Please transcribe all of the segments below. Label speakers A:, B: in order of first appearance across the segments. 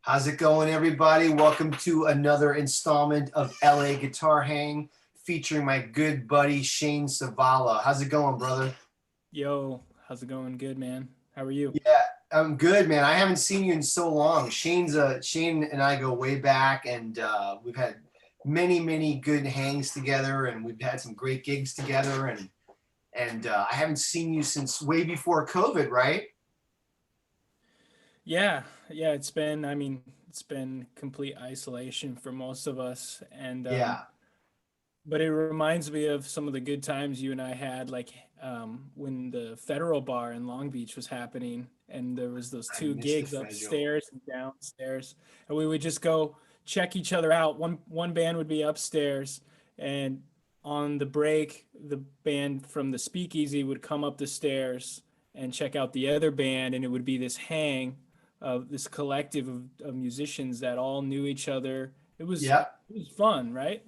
A: How's it going, everybody? Welcome to another installment of LA Guitar Hang featuring my good buddy Shane Savala. How's it going, brother?
B: Yo, how's it going? Good, man. How are you?
A: Yeah, I'm good, man. I haven't seen you in so long. Shane and I go way back, and we've had many good hangs together, and we've had some great gigs together, and I haven't seen you since way before COVID, right?
B: Yeah, it's been complete isolation for most of us, and
A: Yeah,
B: but it reminds me of some of the good times you and I had, like when the Federal Bar in Long Beach was happening, and there was those
A: I
B: two
A: missed the
B: gigs
A: federal.
B: upstairs and downstairs, and we would just go check each other out. One band would be upstairs, and on the break, the band from the Speakeasy would come up the stairs and check out the other band, and it would be this hang of this collective of musicians that all knew each other.
A: Yep.
B: It was fun, right?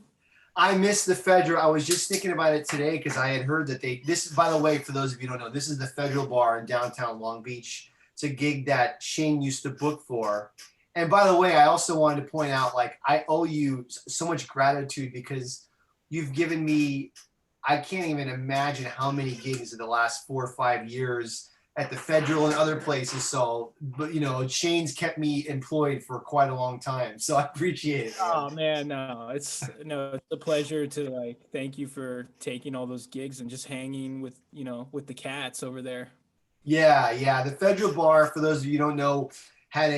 A: I missed the federal. I was just thinking about it today because I had heard that this, by the way, for those of you who don't know, this is the Federal Bar in downtown Long Beach. It's a gig that Shane used to book for. And by the way, I also wanted to point out, like, I owe you so much gratitude because you've given me, I can't even imagine how many gigs in the last 4 or 5 years at the Federal and other places. So, but Shane's kept me employed for quite a long time. So I appreciate it, man.
B: Oh man, it's a pleasure to thank you for taking all those gigs and just hanging with with the cats over there.
A: Yeah. The Federal Bar, for those of you who don't know, had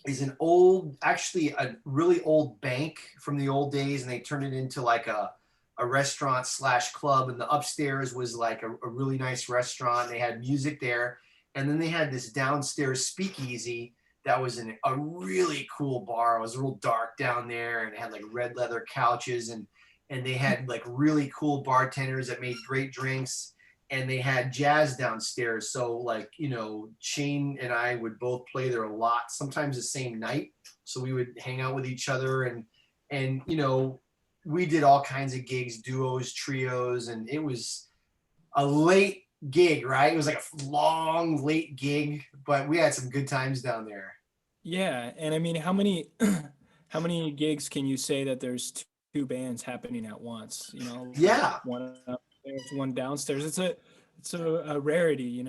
A: is an old, actually a really old bank from the old days, and they turned it into like a restaurant slash club. And the upstairs was like a really nice restaurant. They had music there, and then they had this downstairs speakeasy that was a really cool bar. It was real dark down there, and it had like red leather couches, and they had like really cool bartenders that made great drinks, and they had jazz downstairs. So like, Shane and I would both play there a lot, sometimes the same night. So we would hang out with each other, and we did all kinds of gigs, duos, trios, and it was a late gig, right? It was like a long late gig, but we had some good times down there.
B: Yeah, and I mean, how many how many gigs can you say that there's two bands happening at once? Like
A: Yeah.
B: one upstairs, one downstairs. It's a rarity,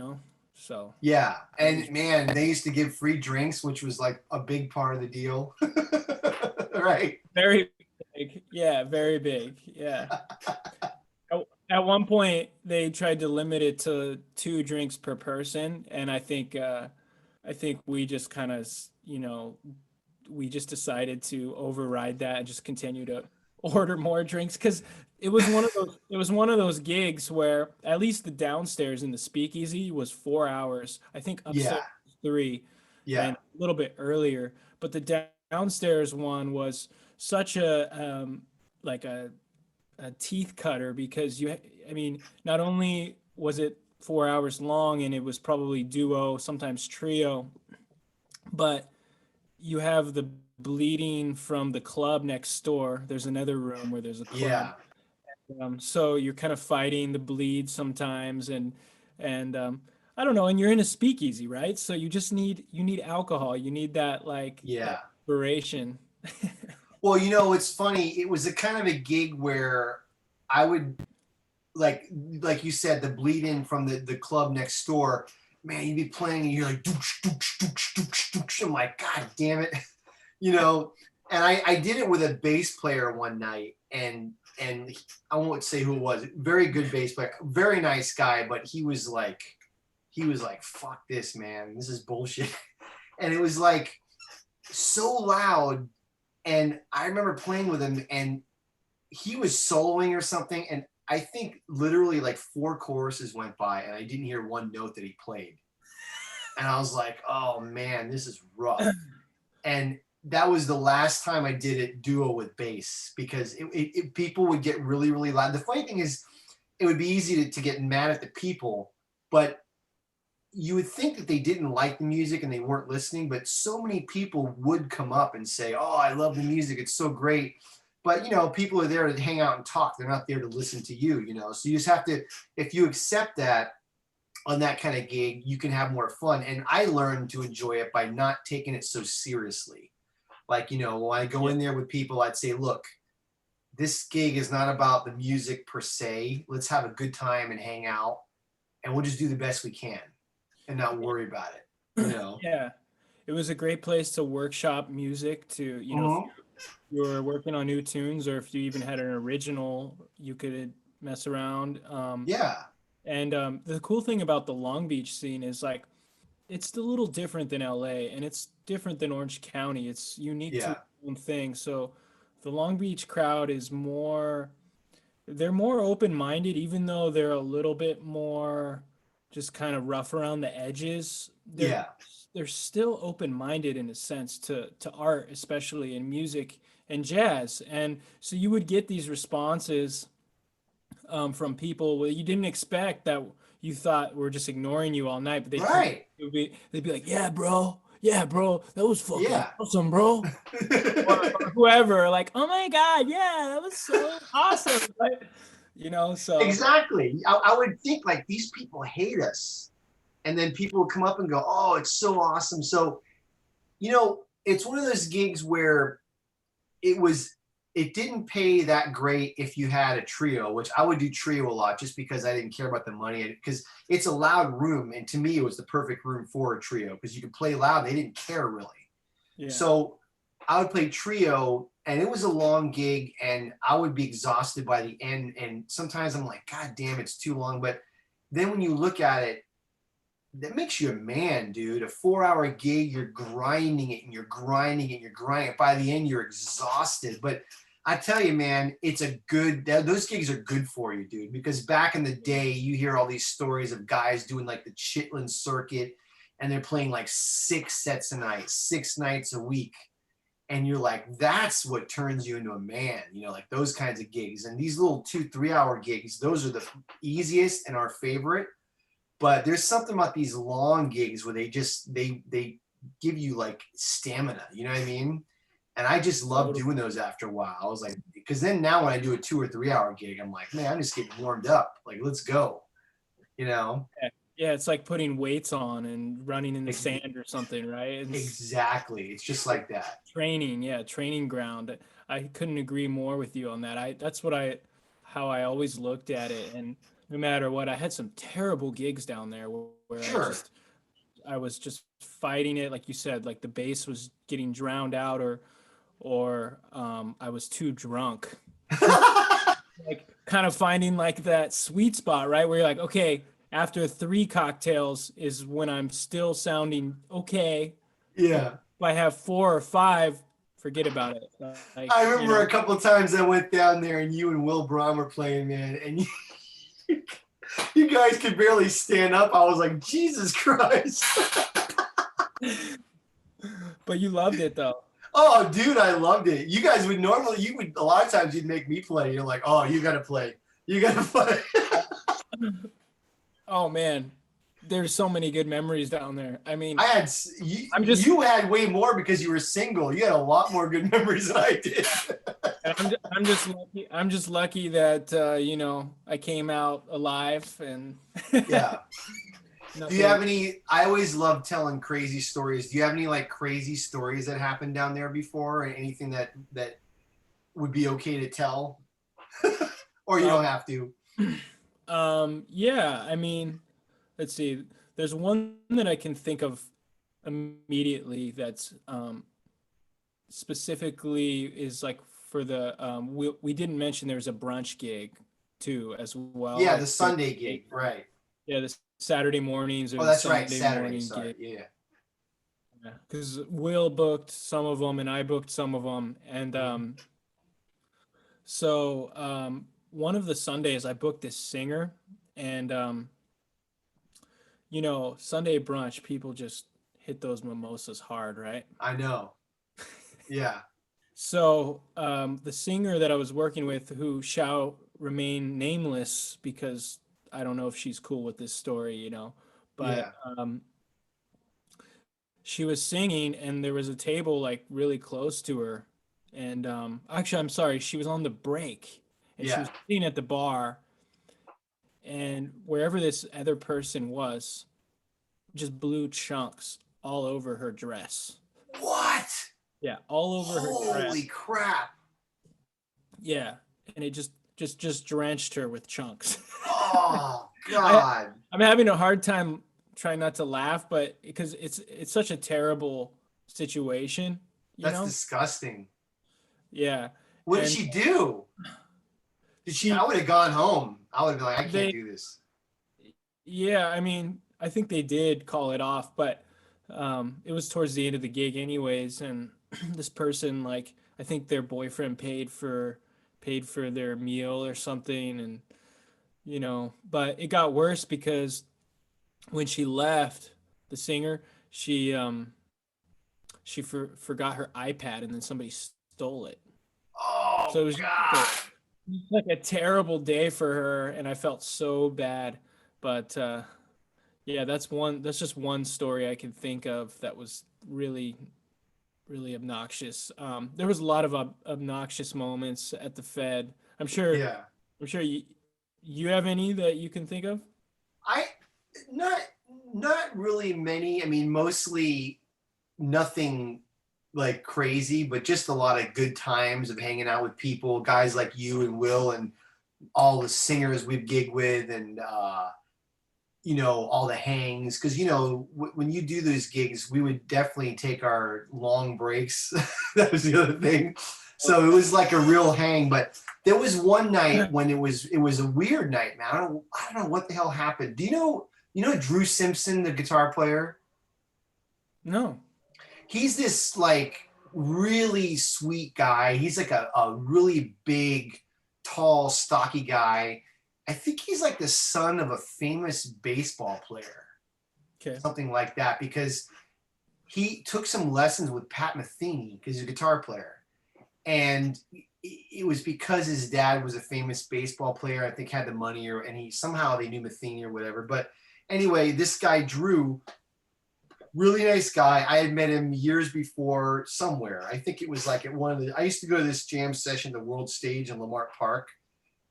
B: So
A: Yeah.
B: it
A: And
B: was
A: man, they used to give free drinks, which was like a big part of the deal. Right.
B: very big. Yeah, very big. Yeah. At one point, they tried to limit it to two drinks per person, and I think we just kind of, we just decided to override that and just continue to order more drinks because it was one of those gigs where at least the downstairs in the speakeasy was 4 hours. I think
A: Yeah.
B: upstairs was three
A: Yeah.
B: and a little bit earlier, but the downstairs one was such like a teeth cutter because I mean, not only was it 4 hours long and it was probably duo, sometimes trio, but you have the bleeding from the club next door. There's another room where there's a club.
A: Yeah.
B: So you're kind of fighting the bleed sometimes and I don't know, and you're in a speakeasy, right? So you need alcohol. You need that
A: Yeah.
B: inspiration.
A: Well, it's funny. It was a kind of a gig where I would like you said, the bleed in from the club next door. Man, you'd be playing and you're like doosh, doosh, doosh, doosh, doosh. I'm like, God damn it. you know. And I did it with a bass player one night, and I won't say who it was. Very good bass player, very nice guy, but he was like, fuck this, man. This is bullshit. And it was like so loud. And I remember playing with him, and he was soloing or something, and I think literally like four choruses went by, and I didn't hear one note that he played. And I was like, oh man, this is rough. And that was the last time I did it duo with bass because people would get really loud. The funny thing is, it would be easy to get mad at the people, but you would think that they didn't like the music and they weren't listening, but so many people would come up and say, oh, I love the music, it's so great. But people are there to hang out and talk, they're not there to listen to you. So you just have to, if you accept that, on that kind of gig, you can have more fun. And I learned to enjoy it by not taking it so seriously. Like, you know, when I go in there with people, I'd say, look, this gig is not about the music per se. Let's have a good time and hang out, and we'll just do the best we can and not worry about it, you know?
B: Yeah. It was a great place to workshop music to, you know, if
A: Mhm.
B: you were working on new tunes or if you even had an original, you could mess around.
A: Yeah.
B: And the cool thing about the Long Beach scene is like it's a little different than LA and it's different than Orange County. It's unique to
A: Yeah.
B: its own thing. So the Long Beach crowd is more, they're more open-minded, even though they're a little bit more just kind of rough around the edges.
A: Yeah.
B: They're still open-minded in a sense to art, especially in music and jazz. And so you would get these responses from people you didn't expect that you thought were just ignoring you all night, but
A: Right.
B: they'd be like, yeah, bro, that was fucking
A: Yeah.
B: awesome, bro. Or whoever, like, oh my God, yeah, that was so awesome. Right? You know, so
A: Exactly. I would think like these people hate us. And then people would come up and go, oh, it's so awesome. So, you know, it's one of those gigs where it was, it didn't pay that great if you had a trio, which I would do trio a lot just because I didn't care about the money, because it's a loud room. And to me, it was the perfect room for a trio because you could play loud. They didn't care really.
B: yeah.
A: So I would play trio, and it was a long gig, and I would be exhausted by the end. And sometimes I'm like, God damn, it's too long. But then when you look at it, that makes you a man, dude. A 4 hour gig, you're grinding it and you're grinding it and you're grinding it. By the end, you're exhausted. But I tell you, man, it's a good, those gigs are good for you, dude. Because back in the day, you hear all these stories of guys doing like the Chitlin circuit and they're playing like 6 sets a night, 6 nights a week. And you're like, that's what turns you into a man, you know, like those kinds of gigs. And these little 2 3 hour gigs, those are the easiest and our favorite. But there's something about these long gigs where they give you like stamina, you know what I mean? And I just love doing those after a while. I was like, because then now when I do a 2 or 3 hour gig, I'm like, man, I'm just getting warmed up. Like, let's go, you know?
B: Yeah, it's like putting weights on and running in the sand or something, right?
A: Exactly. It's just like that.
B: Training, yeah, training ground. I couldn't agree more with you on that. That's how I always looked at it. And no matter what, I had some terrible gigs down there where
A: Sure.
B: I was just fighting it, like you said, like the bass was getting drowned out, or I was too drunk. Like kind of finding like that sweet spot, right? Where you're like, okay, after 3 cocktails is when I'm still sounding okay.
A: Yeah.
B: If I have 4 or 5, forget about it. Like,
A: I
B: you
A: remember
B: know,
A: a couple of times I went down there and you and Will Braun were playing, man, and you guys could barely stand up. I was like, Jesus Christ.
B: but you loved it though.
A: Oh, dude, I loved it. You guys would normally, a lot of times you'd make me play. You're like, oh, you got to play. You got to play.
B: Oh man, there's so many good memories down there. I mean,
A: You had way more because you were single. You had a lot more good memories than I did.
B: I'm just lucky. I'm just lucky that you know, I came out alive and
A: Yeah. Do you have any? I always love telling crazy stories. Do you have any like crazy stories that happened down there before, or anything that would be okay to tell, or you don't have to?
B: Yeah, I mean, let's see. There's one that I can think of immediately that's specifically is like for the we didn't mention there's a brunch gig too as well.
A: Yeah,
B: Like
A: the Sunday gig, right?
B: yeah, the Saturday mornings or
A: Oh,
B: the
A: that's right,
B: Sunday
A: Saturday.
B: morning
A: Sorry,
B: gig.
A: yeah.
B: Yeah, because Will booked some of them and I booked some of them, and so one of the Sundays I booked this singer, and you know, Sunday brunch, people just hit those mimosas hard, right?
A: I know. Yeah,
B: So the singer that I was working with, who shall remain nameless because I don't know if she's cool with this story, you know, but
A: yeah,
B: she was singing and there was a table like really close to her. And actually, I'm sorry, she was on the break and she
A: yeah.
B: was sitting at the bar and wherever this other person was, just blew chunks all over her dress.
A: What?
B: Yeah, all over her
A: Holy
B: dress.
A: crap.
B: Yeah, and it just drenched her with chunks.
A: Oh
B: I
A: God.
B: I'm having a hard time trying not to laugh, but because it's such a terrible situation, you
A: That's
B: know?
A: disgusting.
B: Yeah.
A: What did
B: And
A: she do? Did she? I
B: she
A: would have gone home. I would have been like, I can't
B: they
A: do this.
B: yeah, I mean, I think they did call it off, but it was towards the end of the gig anyways, and this person like I think their boyfriend paid for their meal or something, and but it got worse because when she left, the singer, she forgot her iPad and then somebody stole it. So
A: Oh
B: it was just
A: God.
B: like a terrible day for her, and I felt so bad. But yeah, that's just one story I can think of that was really really obnoxious. There was a lot of obnoxious moments at the Fed. I'm sure
A: Yeah.
B: I'm sure you have any that you can think of?
A: I not not really many. I mean, mostly nothing like crazy, but just a lot of good times of hanging out with people, guys like you and Will and all the singers we've gigged with, and all the hangs. Because when you do those gigs, we would definitely take our long breaks. That was the other thing. So it was like a real hang. But there was one night when it was a weird night, man. I don't know what the hell happened. Do you know Drew Simpson, the guitar player?
B: No.
A: He's this like really sweet guy. He's like a really big, tall, stocky guy. I think he's like the son of a famous baseball player,
B: Okay.
A: something like that, because he took some lessons with Pat Metheny because he's a guitar player. And it was because his dad was a famous baseball player, I think had the money, and he somehow they knew Metheny or whatever. But anyway, this guy Drew, really nice guy. I had met him years before somewhere. I think it was like at I used to go to this jam session, the World Stage in Lamart Park.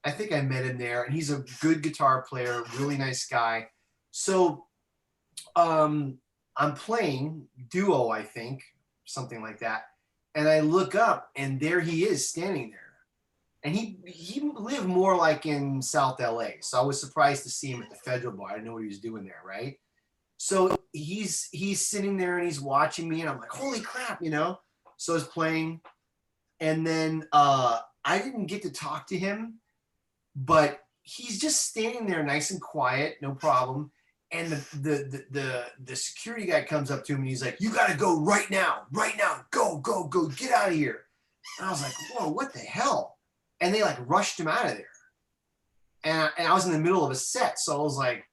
A: I think I met him there, and he's a good guitar player, really nice guy. So I'm playing duo, I think, something like that. And I look up, and there he is standing there. And he lived more like in South LA. So I was surprised to see him at the Federal Bar. I didn't know what he was doing there, right? So he's sitting there and he's watching me, and I'm like, holy crap. So I was playing, and then I didn't get to talk to him, but he's just standing there nice and quiet, no problem. And the security guy comes up to him and he's like, you gotta go right now, go, go, go, get out of here. And I was like, whoa, what the hell? And they like rushed him out of there. And I was in the middle of a set, so I was like,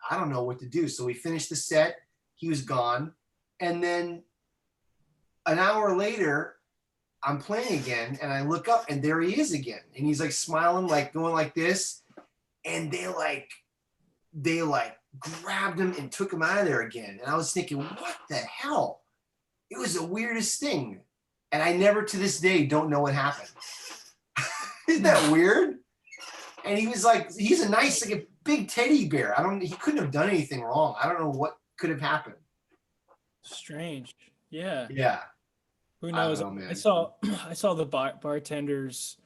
A: I don't know what to do. So we finished the set. He was gone. And then an hour later, I'm playing again, and I look up, and there he is again. And he's like smiling, like going like this. And they grabbed him and took him out of there again. And I was thinking, what the hell? It was the weirdest thing. And I never to this day don't know what happened. Isn't that weird? And he was like, he's a nice, like a big teddy bear. He couldn't have done anything wrong. I don't know what could have happened.
B: Strange. Yeah.
A: Yeah.
B: Who
A: I don't
B: knows?
A: know, man.
B: I saw the bartenders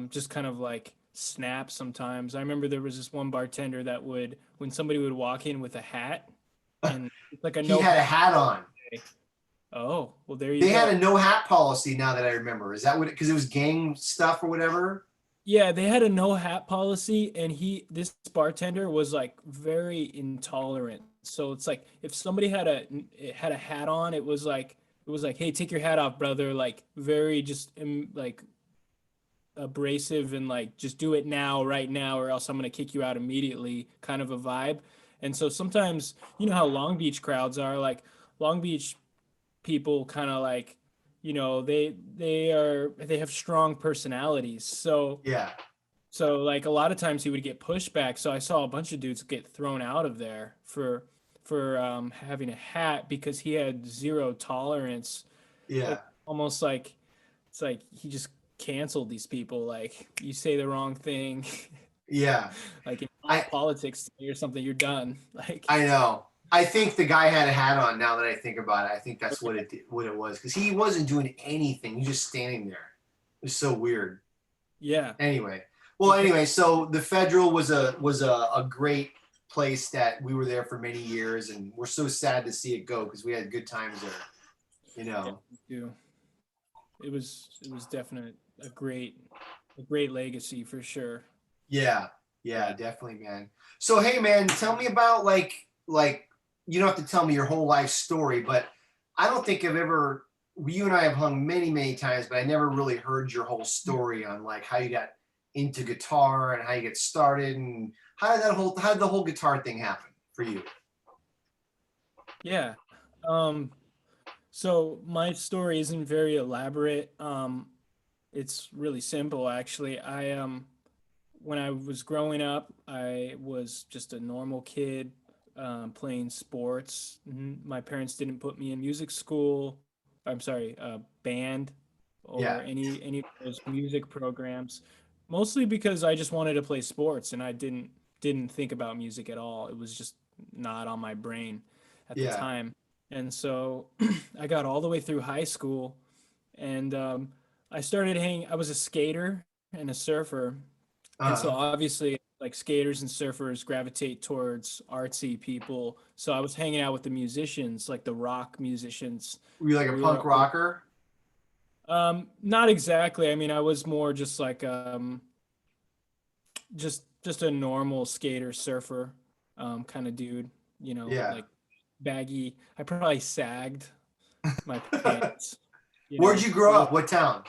B: just kind of like snap sometimes. I remember there was this one bartender that when somebody would walk in with a hat and it's like a
A: He
B: no
A: had a
B: hat.
A: hat on.
B: Oh, well, there you
A: They
B: go.
A: had a no hat policy now that I remember. Is that what because it was gang stuff or whatever?
B: Yeah, they had a no hat policy, and this bartender was like very intolerant. So it's like if somebody had a hat on, it was like, hey, take your hat off, brother. Like very just like abrasive and like just do it now, right now, or else I'm gonna kick you out immediately, kind of a vibe. And so sometimes you know how Long Beach crowds are, like Long Beach people kind of like they have strong personalities.
A: Yeah.
B: So like a lot of times he would get pushback. So I saw a bunch of dudes get thrown out of there for having a hat because he had zero tolerance.
A: Yeah.
B: It, almost like it's like he just canceled these people. Like you say the wrong thing,
A: Yeah.
B: like in
A: I
B: politics or something, you're done. Like,
A: I know. I think the guy had a hat on. Now that I think about it, I think that's what it was because he wasn't doing anything. He was just standing there. It was so weird.
B: yeah,
A: Anyway, well, anyway, so the Federal was a great place that we were there for many years, and we're so sad to see it go because we had good times there. You
B: yeah,
A: know.
B: me too. It was definite a great legacy for sure.
A: Yeah, yeah,
B: Yeah.
A: definitely, man. So hey, man, tell me about like you don't have to tell me your whole life story, but I don't think I've ever. You and I have hung many times, but I never really heard your whole story on like how you got into guitar and how you get started and how did the whole guitar thing happen for you?
B: Yeah. Um, so my story isn't very elaborate. It's really simple actually. I when I was growing up, I was just a normal kid playing sports. My parents didn't put me in music school. I'm sorry, band or
A: Yeah,
B: any of those music programs. Mostly because I just wanted to play sports and I didn't think about music at all. It was just not on my brain at the
A: yeah.
B: time. And so I got all the way through high school and I started hanging. I was a skater and a surfer, and so
A: Uh,
B: obviously, like skaters and surfers gravitate towards artsy people. So I was hanging out with the musicians, like the rock musicians.
A: were you like a
B: We
A: punk
B: were
A: rocker?
B: not exactly. I mean, I was more just like just a normal skater surfer kind of dude,
A: Yeah.
B: like baggy. I probably sagged my pants,
A: Where'd you grow
B: it was
A: up? What town?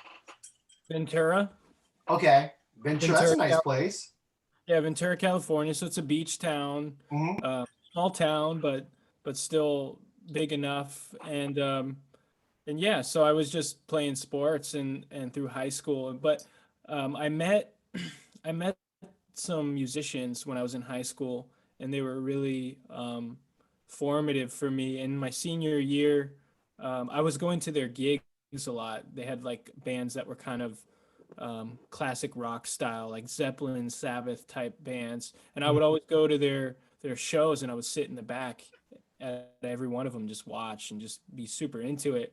B: Ventura,
A: Okay, Ventura. That's
B: Ventura,
A: a nice place.
B: Yeah, Ventura, California. So it's a beach town,
A: Hmm.
B: small town, but still big enough. And yeah, so I was just playing sports and through high school. But I met I met some musicians when I was in high school, and they were really formative for me. In my senior year, I was going to their gigs a lot. They had like bands that were kind of classic rock style, like Zeppelin, Sabbath type bands, and I would always go to their shows, and I would sit in the back at every one of them, just watch and just be super into it.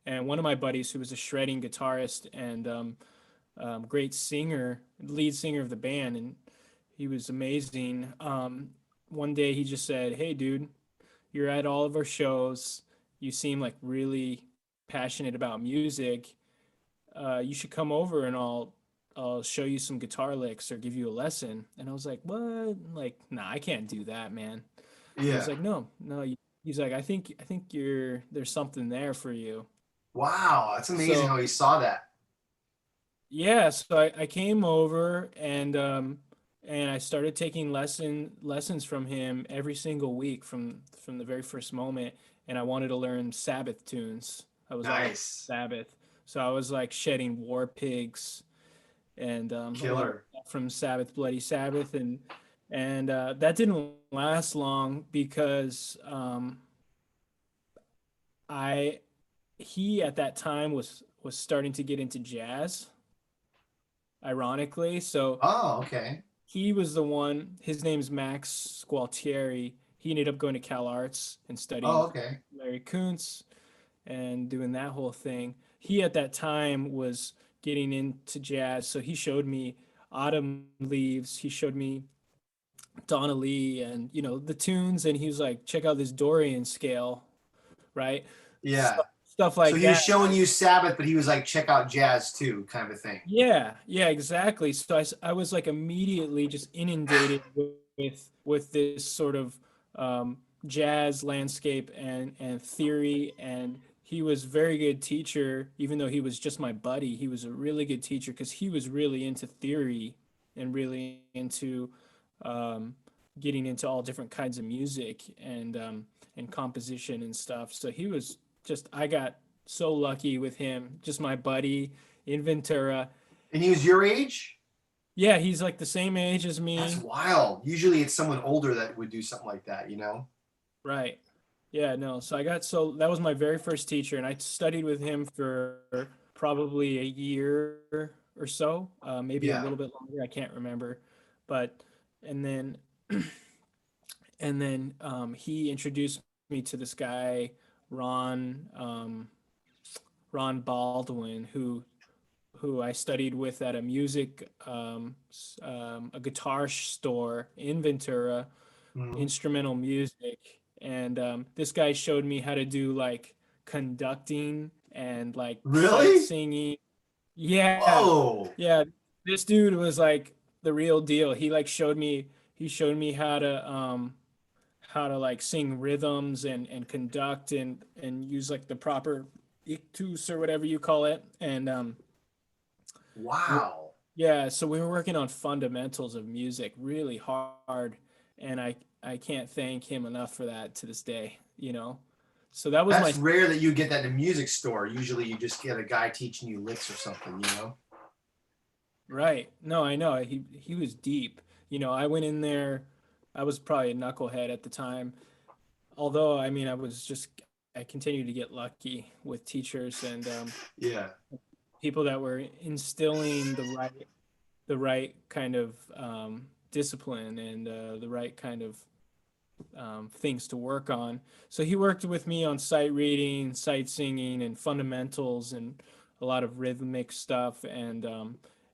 B: And one of my buddies, who was a shredding guitarist and great singer, lead singer of the band, and he was amazing. One day he just said, "Hey, dude, you're at all of our shows. You seem like really passionate about music. You should come over and I'll show you some guitar licks or give you a lesson." And I was like, "What? Like, nah, I can't do that, man." And he's
A: Yeah.
B: like, "No, no." He's like, "I think there's something there for you."
A: Wow, that's amazing
B: So
A: how he saw that.
B: yeah, so I came over and I started taking lessons from him every single week from the very first moment. And I wanted to learn Sabbath tunes. I was all about
A: Nice.
B: Sabbath. So I was like shedding War Pigs and a lot of
A: Killer.
B: stuff from Sabbath, Bloody Sabbath, and that didn't last long because I he at that time was starting to get into jazz, ironically. So
A: Oh, okay.
B: he was the one. His name's Max Squaltieri. He ended up going to Cal Arts and studying
A: Oh,
B: with
A: okay.
B: Larry Kuntz and doing that whole thing. He at that time was getting into jazz, so he showed me Autumn Leaves. He showed me Donna Lee and the tunes, and he was like, "Check out this Dorian scale, right?"
A: Yeah.
B: Stuff
A: So
B: like
A: he was
B: that.
A: showing you Sabbath, but he was like, check out jazz too, kind of a thing.
B: Yeah, yeah, exactly. So I was like immediately just inundated with this sort of jazz landscape and theory. And he was a very good teacher, even though he was just my buddy. He was a really good teacher because he was really into theory and really into um, getting into all different kinds of music and composition and stuff. So he was just I got so lucky with him, just my buddy in Ventura.
A: And he was your age?
B: Yeah, he's like the same age as
A: That's
B: me.
A: wild. Usually it's someone older that would do something like that, you know?
B: Right. Yeah, no. So that was my very first teacher, and I studied with him for probably a year or so, maybe a
A: Yeah.
B: little bit longer. I can't remember, but and then he introduced me to this guy, Ron Ron Baldwin, who I studied with at a a guitar store in Ventura,
A: Mhm.
B: instrumental music. And this guy showed me how to do like conducting and like sight
A: Really?
B: singing. Yeah,
A: Whoa.
B: yeah. This dude was like the real deal. He showed me how to like sing rhythms and conduct and use like the proper ictus or whatever you call it. And
A: Wow.
B: yeah, so we were working on fundamentals of music really hard, and I can't thank him enough for that to this day, you know. So that was my
A: That's rare that you get that in a music store. Usually you just get a guy teaching you licks or something, you know?
B: right. No, I know. He was deep. You know, I went in there, I was probably a knucklehead at the time. Although, I mean, I continued to get lucky with teachers and
A: Yeah.
B: people that were instilling the right kind of discipline and the right kind of things to work on. So he worked with me on sight reading, sight singing, and fundamentals, and a lot of rhythmic stuff, and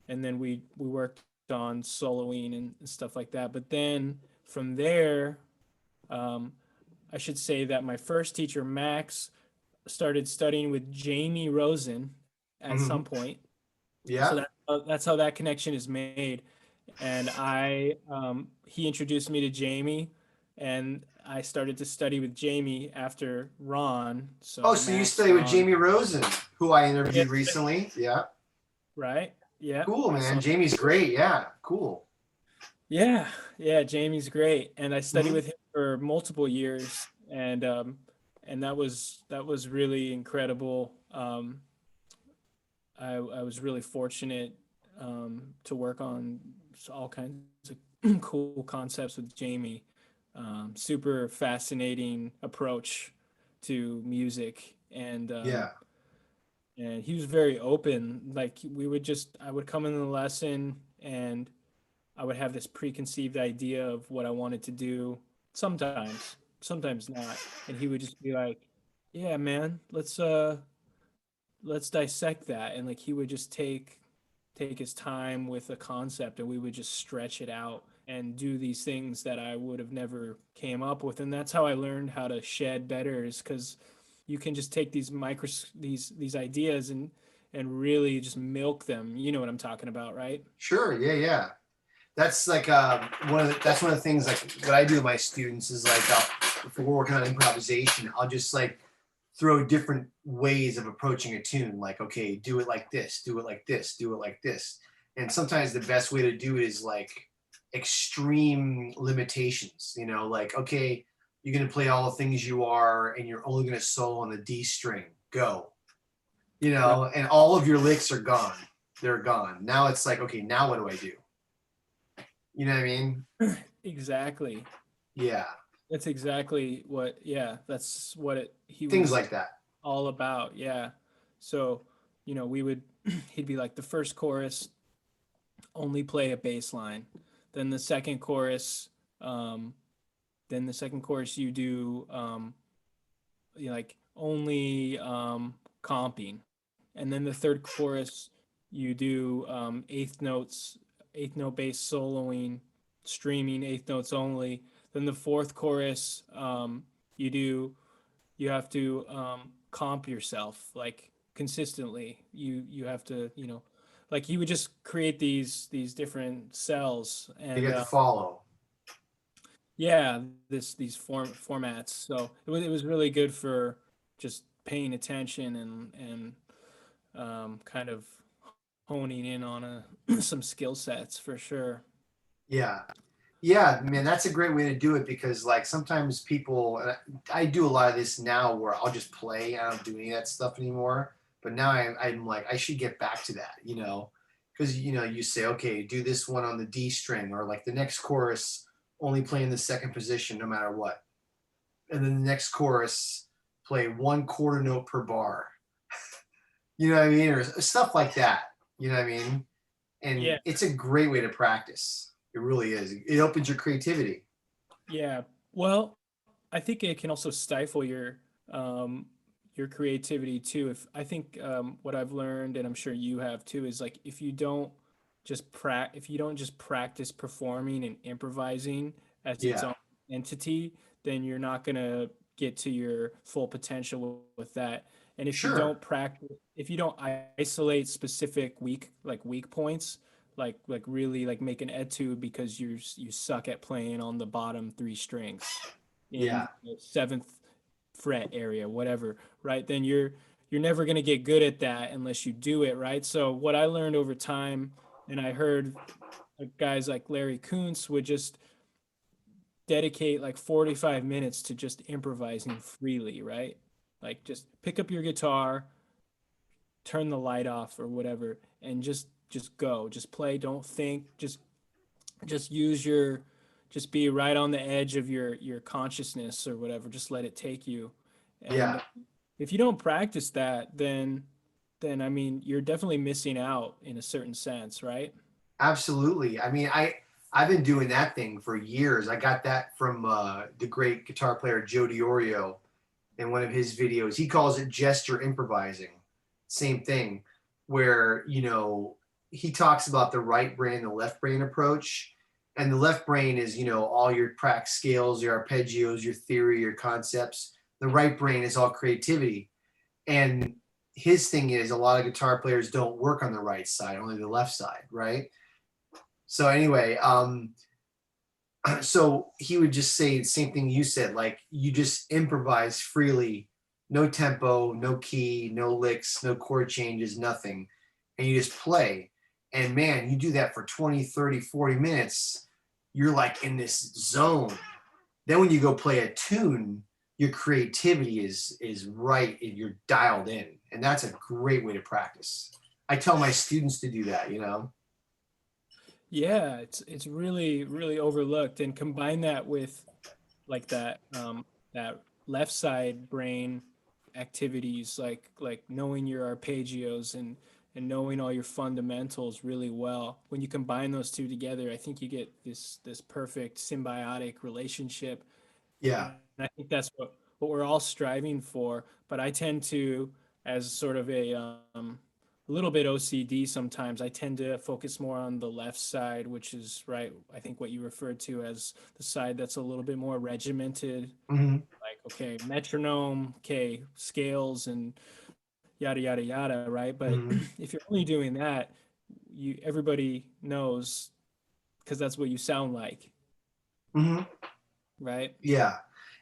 B: then we worked on soloing and stuff like that. But then from there, um, I should say that my first teacher, Max, started studying with Jamie Rosen at some
A: Hmm.
B: point. So
A: Yeah.
B: that's how that connection is made. And he introduced me to Jamie, and I started to study with Jamie after Ron.
A: Oh,
B: So
A: so you
B: Max,
A: study with
B: Ron,
A: Jamie Rosen, who I
B: yeah,
A: interviewed recently. Yeah.
B: right, yeah.
A: Cool, man.
B: So
A: Jamie's great. Yeah. Cool.
B: yeah, yeah, Jamie's great, and I studied
A: Hmm.
B: with him for multiple years, and that was really incredible. I was really fortunate to work on all kinds of cool concepts with Jamie. Super fascinating approach to music,
A: Yeah.
B: and he was very open. Like I would come in the lesson, and I would have this preconceived idea of what I wanted to do. Sometimes, sometimes not, and he would just be like, "Yeah, man, let's dissect that," and like he would just take his time with a concept, and we would just stretch it out and do these things that I would have never came up with. And that's how I learned how to shed better, is because you can just take these ideas and really just milk them. You know what I'm talking about, right?
A: Sure. Yeah. Yeah. That's like that's one of the things like what I do with my students is like if we're working on improvisation, I'll just like throw different ways of approaching a tune. Like, okay, do it like this, do it like this, do it like this. And sometimes the best way to do it is like extreme limitations, you know, like, okay, you're going to play all the things you are and you're only going to solo on the D string. Go, you
B: Right.
A: know, and all of your licks are gone. They're gone. Now it's like, okay, now what do I do? You know what I mean?
B: Exactly.
A: Yeah.
B: That's exactly what. Yeah, that's what he
A: Things
B: was
A: like that.
B: all about. Yeah. So, we would. He'd be like, the first chorus, only play a bass line. Then the second chorus, um, you do like only comping, and then the third chorus you do eighth note bass soloing, streaming eighth notes only. Then the fourth chorus, you do you have to comp yourself like consistently. You have to like he would just create these different cells,
A: You
B: and
A: get to follow.
B: yeah, these formats. So it was really good for just paying attention and kind of honing in on some skill sets for sure.
A: Yeah. Yeah, man, that's a great way to do it because like sometimes people, and I do a lot of this now where I'll just play. I don't do any of that stuff anymore. But now I'm like, I should get back to that, you know, because you say, okay, do this one on the D string, or like the next chorus only play in the second position no matter what, and then the next chorus play one quarter note per bar. You know what I mean, or stuff like that. You know what I mean? And
B: Yeah,
A: it's a great way to practice. It really is. It opens your creativity.
B: Yeah. Well, I think it can also stifle um your creativity too. If I think what I've learned, and I'm sure you have too, is like if you don't just practice performing and improvising as its
A: Yeah,
B: own entity, then you're not gonna get to your full potential with that. And
A: sure.
B: if you don't isolate specific weak points, like really like make an etude because you suck at playing on the bottom three strings in
A: Yeah,
B: the seventh fret area, whatever, right? Then you're never going to get good at that unless you do it, right? So what I learned over time, and I heard guys like Larry Kuntz would just dedicate like 45 minutes to just improvising freely, right? Like just pick up your guitar, turn the light off or whatever, and just go, just play, don't think, just use your just be right on the edge of your consciousness or whatever, just let it take you. And
A: yeah,
B: if you don't practice that, then I mean you're definitely missing out in a certain sense, right?
A: absolutely. I mean, I've been doing that thing for years. I got that from the great guitar player Joe DiOrio in one of his videos. He calls it gesture improvising. Same thing, where he talks about the right brain and the left brain approach. And the left brain is all your practice scales, your arpeggios, your theory, your concepts. The right brain is all creativity. And his thing is a lot of guitar players don't work on the right side, only the left side, right? So anyway, so he would just say the same thing you said, like you just improvise freely, no tempo, no key, no licks, no chord changes, nothing. And you just play. And man, you do that for 20, 30, 40 minutes, you're like in this zone. Then when you go play a tune, your creativity is right and you're dialed in. And that's a great way to practice. I tell my students to do that.
B: Yeah, it's really overlooked, and combine that with like that left side brain activities like knowing your arpeggios and knowing all your fundamentals really well. When you combine those two together, I think you get this perfect symbiotic relationship,
A: Yeah.
B: and I think that's what we're all striving for. But I tend to, as sort of a little bit OCD sometimes, I tend to focus more on the left side, which is right. I think what you referred to as the side that's a little bit more regimented,
A: Mm-hmm.
B: like okay, metronome, okay, scales, and yada yada yada, right? But
A: Mm-hmm.
B: if you're only doing that, you everybody knows because that's what you sound like,
A: Mm-hmm.
B: right?
A: Yeah.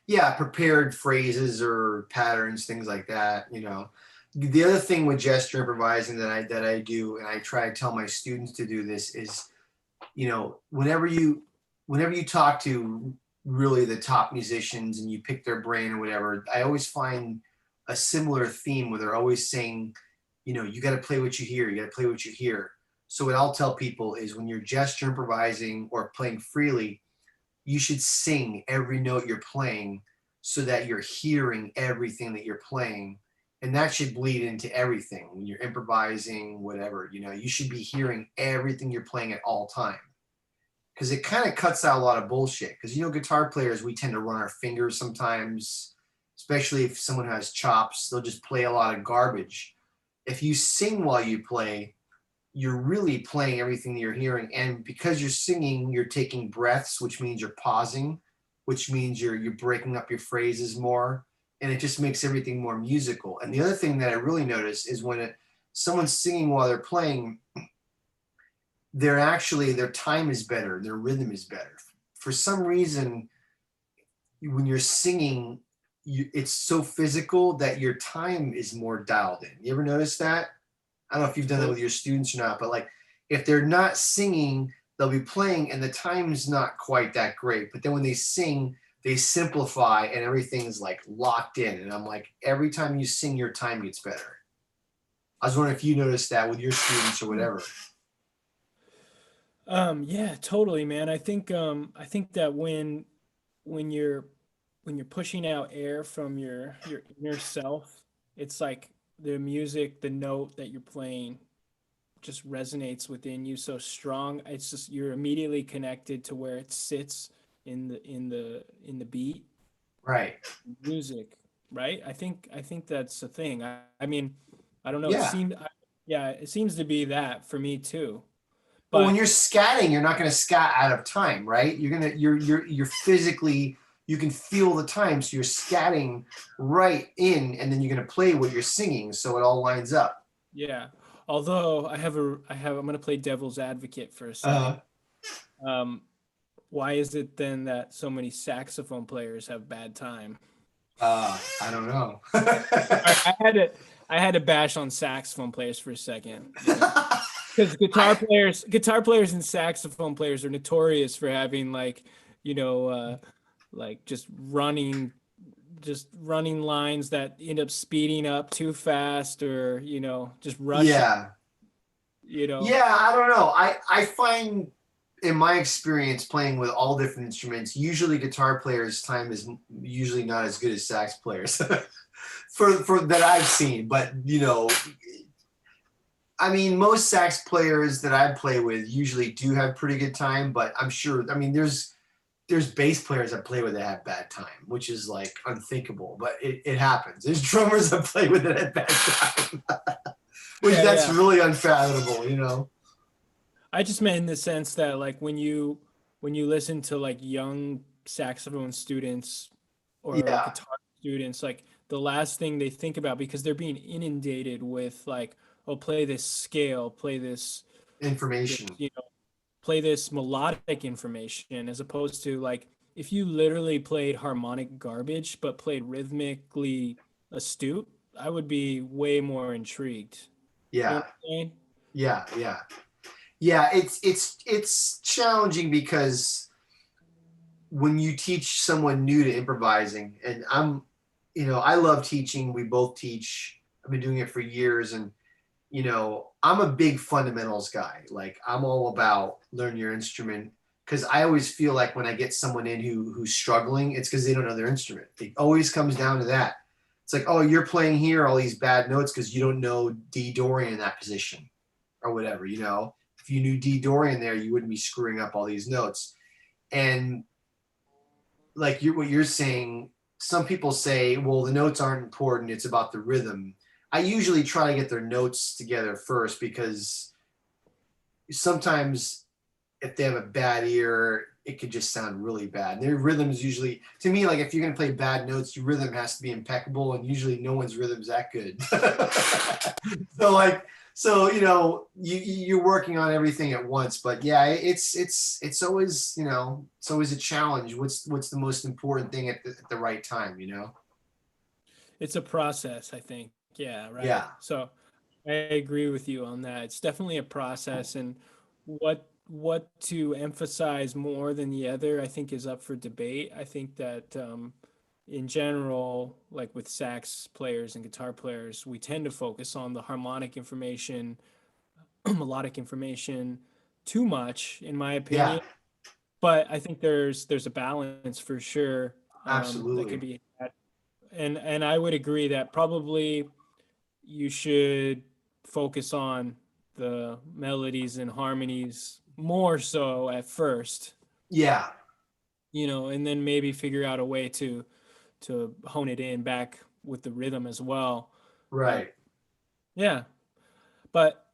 A: Yeah, prepared phrases or patterns, things like that. The other thing with gesture improvising that I do, and I try to tell my students to do this, is whenever you talk to really the top musicians and you pick their brain or whatever, I always find a similar theme where they're always saying, you got to play what you hear, you got to play what you hear. So what I'll tell people is when you're gesture improvising or playing freely, you should sing every note you're playing so that you're hearing everything that you're playing. And that should bleed into everything when you're improvising, whatever. You should be hearing everything you're playing at all time because it kind of cuts out a lot of bullshit. Because guitar players, we tend to run our fingers sometimes, especially if someone has chops, they'll just play a lot of garbage. If you sing while you play, you're really playing everything that you're hearing. And because you're singing, you're taking breaths, which means you're pausing, which means you're breaking up your phrases more. And it just makes everything more musical. And the other thing that I really notice is when someone's singing while they're playing, their time is better, their rhythm is better. For some reason, when you're singing, it's so physical that your time is more dialed in. You ever notice that? I don't know if you've done that with your students or not, but like if they're not singing, they'll be playing and the time's not quite that great. But then when they sing, they simplify and everything's like locked in. And I'm like, every time you sing, your time gets better. I was wondering if you noticed that with your students or whatever.
B: Yeah, totally, man. I think that when you're when you're pushing out air from your inner self, it's like the music, the note that you're playing just resonates within you so strong. It's just you're immediately connected to where it sits in the beat
A: Right.
B: music, right? I think that's the thing. I mean, I don't know.
A: Yeah.
B: Yeah, it seems to be that for me too.
A: But when
B: But
A: you're scatting, you're not going to scat out of time, right? You're physically, you can feel the time, so you're scatting right in, and then you're going to play what you're singing, so it all lines up.
B: yeah, although I'm gonna play devil's advocate for a second.
A: Uh,
B: Um, why is it then that so many saxophone players have bad time?
A: I don't know.
B: I had to bash on saxophone players for a second, because
A: I
B: guitar players and saxophone players are notorious for having like, you know, like just running lines that end up speeding up too fast, or just rushing.
A: yeah.
B: You know,
A: Yeah, I don't know. I find in my experience playing with all different instruments, usually guitar players' time is usually not as good as sax players for that I've seen. But I mean, most sax players that I play with usually do have pretty good time. But I'm sure. I mean, there's bass players I play with that have bad time, which is like unthinkable. But it happens. There's drummers I play with that have bad time, which
B: yeah,
A: that's
B: yeah.
A: really unfathomable.
B: I just meant in the sense that like when you listen to like young saxophone students or
A: Yeah,
B: guitar students, like the last thing they think about, because they're being inundated with like, oh, play this scale, this,
A: information.
B: play this melodic information, as opposed to like if you literally played harmonic garbage but played rhythmically astute, I would be way more intrigued. You know
A: Yeah,
B: what I'm saying?
A: yeah. Yeah, it's challenging because when you teach someone new to improvising, and I love teaching. We both teach. I've been doing it for years, and I'm a big fundamentals guy. Like I'm all about learn your instrument because I always feel like when I get someone in who's struggling, it's because they don't know their instrument. It always comes down to that. It's like, oh, you're playing here all these bad notes because you don't know D Dorian in that position or whatever. If you knew D Dorian there, you wouldn't be screwing up all these notes. And like what you're saying, some people say, well, the notes aren't important. It's about the rhythm. I usually try to get their notes together first because sometimes if they have a bad ear, it could just sound really bad. Their rhythms usually, to me, like if you're gonna play bad notes, your rhythm has to be impeccable, and usually no one's rhythm's that good. You're working on everything at once, but yeah, it's always it's always a challenge. What's the most important thing at the right time?
B: It's a process, I think. Yeah, right.
A: Yeah,
B: So I agree with you on that. It's definitely a process, and what to emphasize more than the other, I think, is up for debate. I think that in general, like with sax players and guitar players, we tend to focus on the harmonic information, melodic information too much, in my
A: yeah,
B: opinion. But I think there's a balance for sure, that could
A: absolutely.
B: be had. And I would agree that probably you should focus on the melodies and harmonies more so at first,
A: Yeah,
B: and then maybe figure out a way to hone it in back with the rhythm as well. Uh,
A: right.
B: yeah, but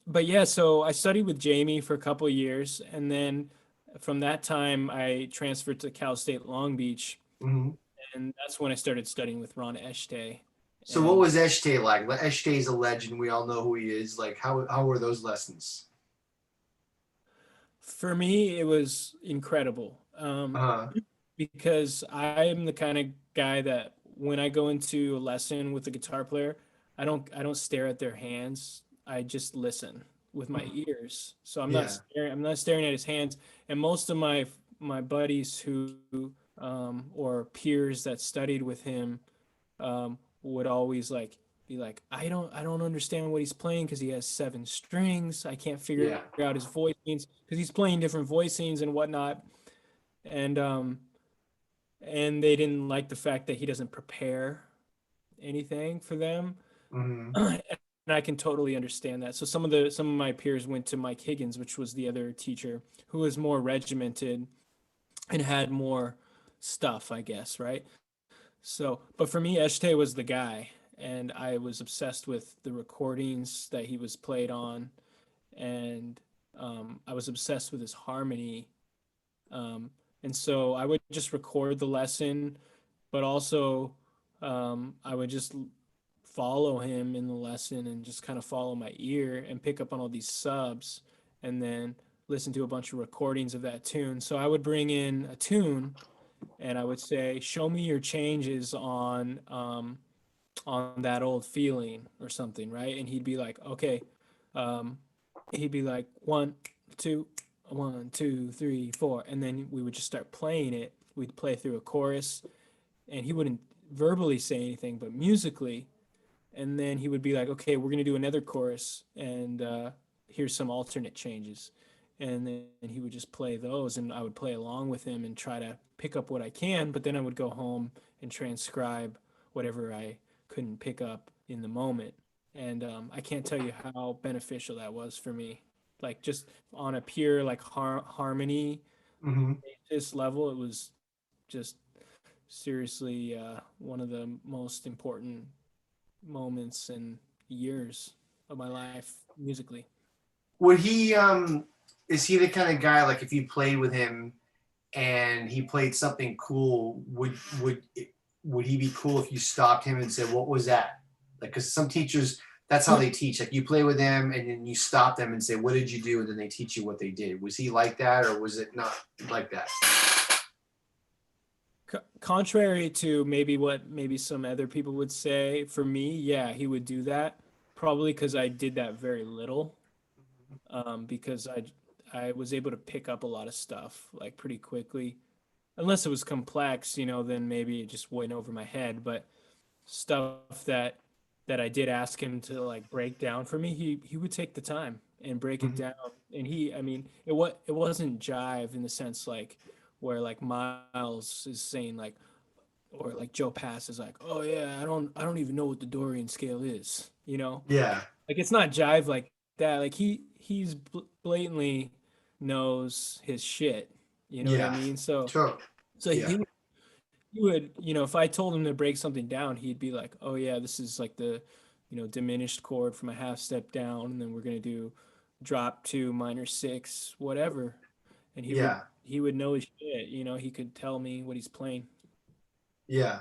B: but yeah, so I studied with Jamie for a couple of years, and then from that time I transferred to Cal State Long Beach,
A: Mhm.
B: and that's when I started studying with Ron Eshtay.
A: So what
B: And
A: was Eshtay like? Eshtay's a legend. We all know who he is. Like how were those lessons?
B: for me, it was incredible,
A: Uh-huh.
B: because I am the kind of guy that when I go into a lesson with a guitar player, I don't stare at their hands. I just listen with my ears. So
A: Yeah.
B: I'm not staring at his hands. And most of my buddies who or peers that studied with him would always like be like, I don't understand what he's playing because he has seven strings. I can't figure
A: Yeah.
B: out his voicings because he's playing different voicings and whatnot. And they didn't like the fact that he doesn't prepare anything for them.
A: Hmm.
B: And I can totally understand that. So some of my peers went to Mike Higgins, which was the other teacher who was more regimented and had more stuff, I guess, right? So, but for me, Eshte was the guy, and I was obsessed with the recordings that he was played on, and I was obsessed with his harmony. Um, and so I would just record the lesson, but also I would just follow him in the lesson and just kind of follow my ear and pick up on all these subs and then listen to a bunch of recordings of that tune. So I would bring in a tune and I would say, "Show me your changes on that old feeling or something," right? And he'd be like, "Okay," um, he'd be like, "One, two, 1, 2, 3, 4," and then we would just start playing it. We'd play through a chorus, and he wouldn't verbally say anything, but musically. And then he would be like, "Okay, we're gonna do another chorus, and here's some alternate changes." And then he would just play those, and I would play along with him and try to pick up what I can. But then I would go home and transcribe whatever I couldn't pick up in the moment. And I can't tell you how beneficial that was for me. Like just on a pure like harmony
A: Hmm.
B: basis level, it was just seriously one of the most important moments and years of my life musically.
A: Would he is he the kind of guy like if you played with him and he played something cool, would he be cool if you stopped him and said, "What was that?" Like, because some teachers, that's how they teach. Like, you play with them and then you stop them and say, "What did you do?" And then they teach you what they did. Was he like that, or was it not like that?
B: Contrary to maybe what maybe some other people would say, for me, yeah, he would do that. Probably because I did that very little. Because I was able to pick up a lot of stuff like pretty quickly. Unless it was complex, then maybe it just went over my head. But stuff that I did ask him to like break down for me, he would take the time and break it
A: Mhm.
B: down. And I mean, it wasn't jive in the sense like where like Miles is saying like, or like Joe Pass is like, "Oh yeah, I don't even know what the Dorian scale is,"
A: Yeah,
B: Like it's not jive like that. Like he's blatantly knows his shit. You know what I
A: yeah,
B: mean? So
A: sure,
B: so
A: yeah,
B: he would, if I told him to break something down, he'd be like, "Oh yeah, this is like the, diminished chord from a half step down, and then we're gonna do drop 2 minor 6, whatever." And
A: yeah,
B: he would know his shit. He could tell me what he's playing.
A: yeah.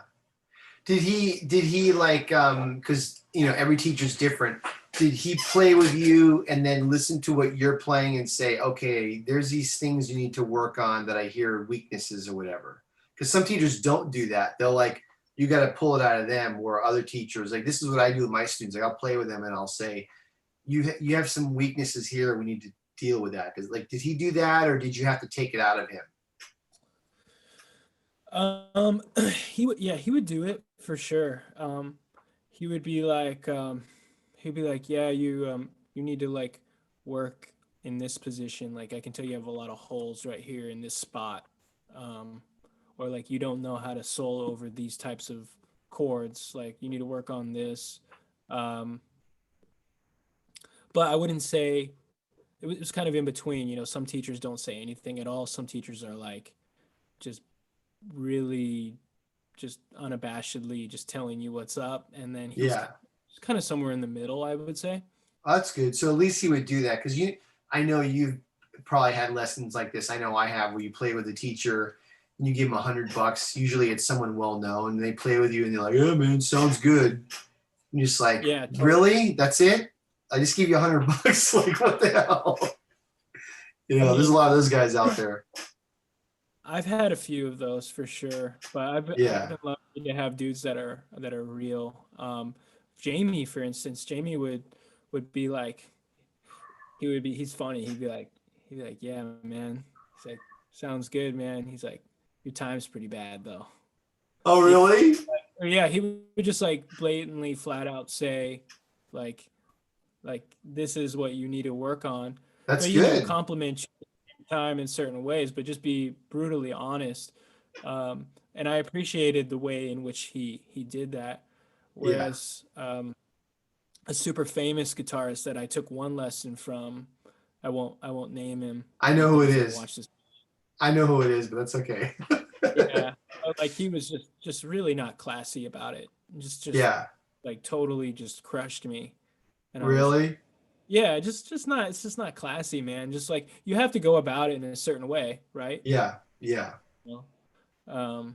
A: Did he like because every teacher's different. Did he play with you and then listen to what you're playing and say, "Okay, there's these things you need to work on that I hear weaknesses or whatever"? Because some teachers don't do that. They'll like you got to pull it out of them. Where other teachers like this is what I do with my students. Like I'll play with them and I'll say, "You have some weaknesses here. We need to deal with that." Because like, did he do that or did you have to take it out of him?
B: Um, he would do it for sure. He would be like, he'd be like, "Yeah, you need to like work in this position. Like I can tell you have a lot of holes right here in this spot, um, or like you don't know how to solo over these types of chords. Like you need to work on this." Um, but I wouldn't say it was kind of in between. Some teachers don't say anything at all. Some teachers are like just really just unabashedly just telling you what's up, and then he was
A: Yeah.
B: kind of somewhere in the middle, I would say.
A: Oh, that's good. So at least he would do that because I know you've probably had lessons like this. I know I have where you play with a teacher and you give them $100. Usually it's someone well known. And they play with you and they're like, "Yeah, man, sounds good." And you're just like,
B: Yeah, totally.
A: "Really? That's it? I just give you $100? Like, what the hell?"
B: I
A: There's a
B: mean,
A: lot of those guys out there.
B: I've had a few of those for sure, but I've
A: Yeah.
B: been lucky to have dudes that are real. Jamie, for instance, Jamie would be like, he's funny. He'd be like, "Yeah, man." He's like, "Sounds good, man." He's like, "Your time's pretty bad though."
A: Oh,
B: Yeah,
A: really?
B: or yeah, he would just like blatantly, flat out say, like, this is what you need to work on,
A: That's
B: but
A: good.
B: compliment you time in certain ways, but just be brutally honest. And I appreciated the way in which he did that.
A: Yeah.
B: Whereas a super famous guitarist that I took one lesson from. I won't name him.
A: I know
B: He
A: who it
B: doesn't
A: is.
B: watch this.
A: I know who it is, but that's okay.
B: Yeah, but, like he was just really not classy about it. Just
A: Yeah,
B: like totally just crushed me. And I was
A: really?
B: yeah, just not it's just not classy, man. Just like you have to go about it in a certain way, right?
A: Yeah, yeah,
B: You know?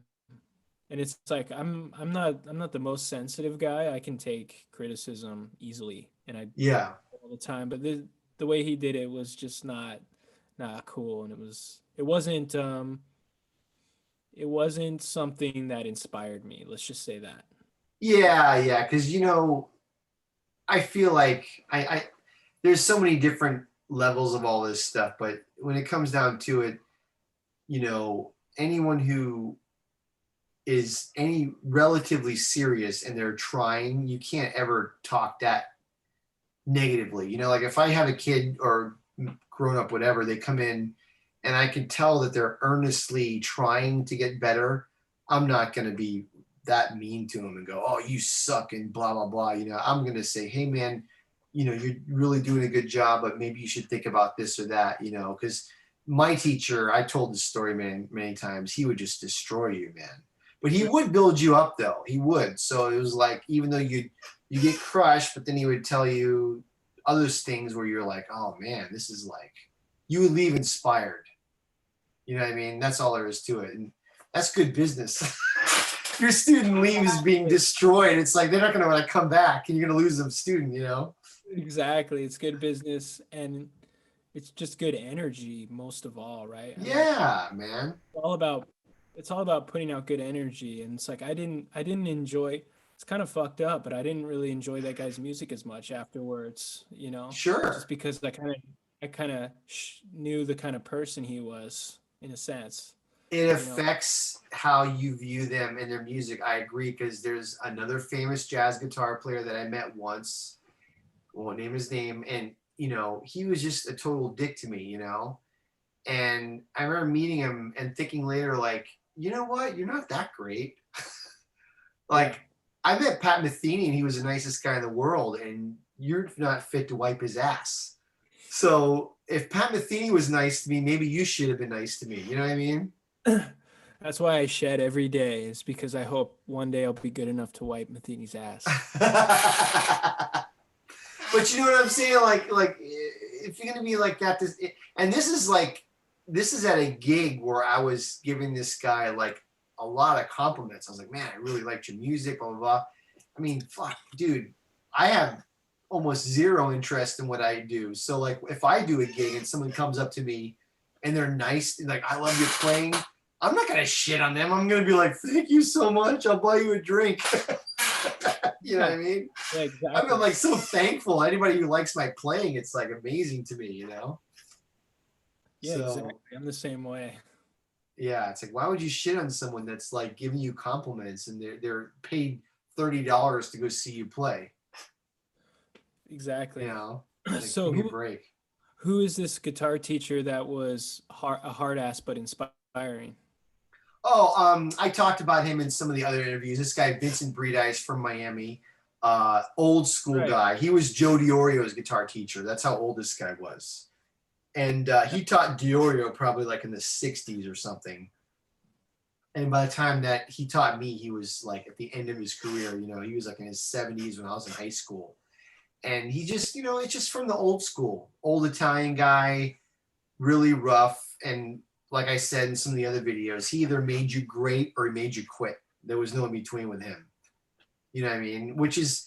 B: And it's like I'm not the most sensitive guy. I can take criticism easily, and I
A: yeah.
B: all the time. But the way he did it was just not cool, and it wasn't something that inspired me. Let's just say that.
A: Yeah, yeah, because I feel like I there's so many different levels of all this stuff, but when it comes down to it, anyone who is any relatively serious and they're trying, you can't ever talk that negatively. Like if I have a kid or grown up, whatever, they come in and I can tell that they're earnestly trying to get better, I'm not going to be that mean to them and go, oh, you suck and blah, blah, blah. I'm going to say, hey, man, you're really doing a good job, but maybe you should think about this or that, because my teacher, I told this story many times, he would just destroy you, man. But he would build you up, though. He would. So it was like, even though you get crushed, but then he would tell you other things where you're like, oh man, this is like, you would leave inspired. You know what I mean? That's all there is to it. And that's good business. Your student leaves being destroyed. It's like, they're not going to want to come back and you're going to lose them student.
B: Exactly. It's good business and it's just good energy most of all, right?
A: Yeah, man.
B: It's all about putting out good energy and it's like I didn't enjoy it's kind of fucked up, but I didn't really enjoy that guy's music as much afterwards, just
A: Sure.
B: because I kind of knew the kind of person he was in a sense,
A: It
B: you know.
A: affects how you view them and their music. I agree, because there's another famous jazz guitar player that I met once. I won't name his name. And, he was just a total dick to me. And I remember meeting him and thinking later, like, you know what? You're not that great.
B: Yeah.
A: Like, I met Pat Metheny and he was the nicest guy in the world, and you're not fit to wipe his ass. So if Pat Metheny was nice to me, maybe you should have been nice to me. You know what I mean?
B: That's why I shed every day, is because I hope one day I'll be good enough to wipe Matheny's ass.
A: But you know what I'm saying? Like if you're gonna be like that, and this is at a gig where I was giving this guy like a lot of compliments. I was like, man, I really liked your music, blah blah blah. I mean, fuck, dude, I have almost zero interest in what I do. So like, if I do a gig and someone comes up to me and they're nice, like, I love your playing, I'm not gonna shit on them. I'm gonna be like, thank you so much. I'll buy you a drink. You know what I mean?
B: Yeah,
A: I'm
B: exactly.
A: like so thankful. Anybody who likes my playing, it's like amazing to me.
B: Yeah, exactly.
A: So
B: I'm the same way.
A: yeah, it's like, why would you shit on someone that's like giving you compliments and they're paid $30 to go see you play? You
B: Exactly.
A: know, like,
B: So
A: give me a
B: who
A: break.
B: who is this guitar teacher that was a hard ass but inspiring?
A: Oh, I talked about him in some of the other interviews. This guy, Vincent Breedice from Miami, old school
B: Right.
A: guy. He was Joe Diorio's guitar teacher. That's how old this guy was. And he taught Diorio probably like in the 60s or something. And by the time that he taught me, he was like at the end of his career. He was like in his 70s when I was in high school. And he just, it's just from the old school, old Italian guy, really rough. And like I said in some of the other videos, he either made you great or he made you quit. There was no in between with him. You know what I mean? Which is,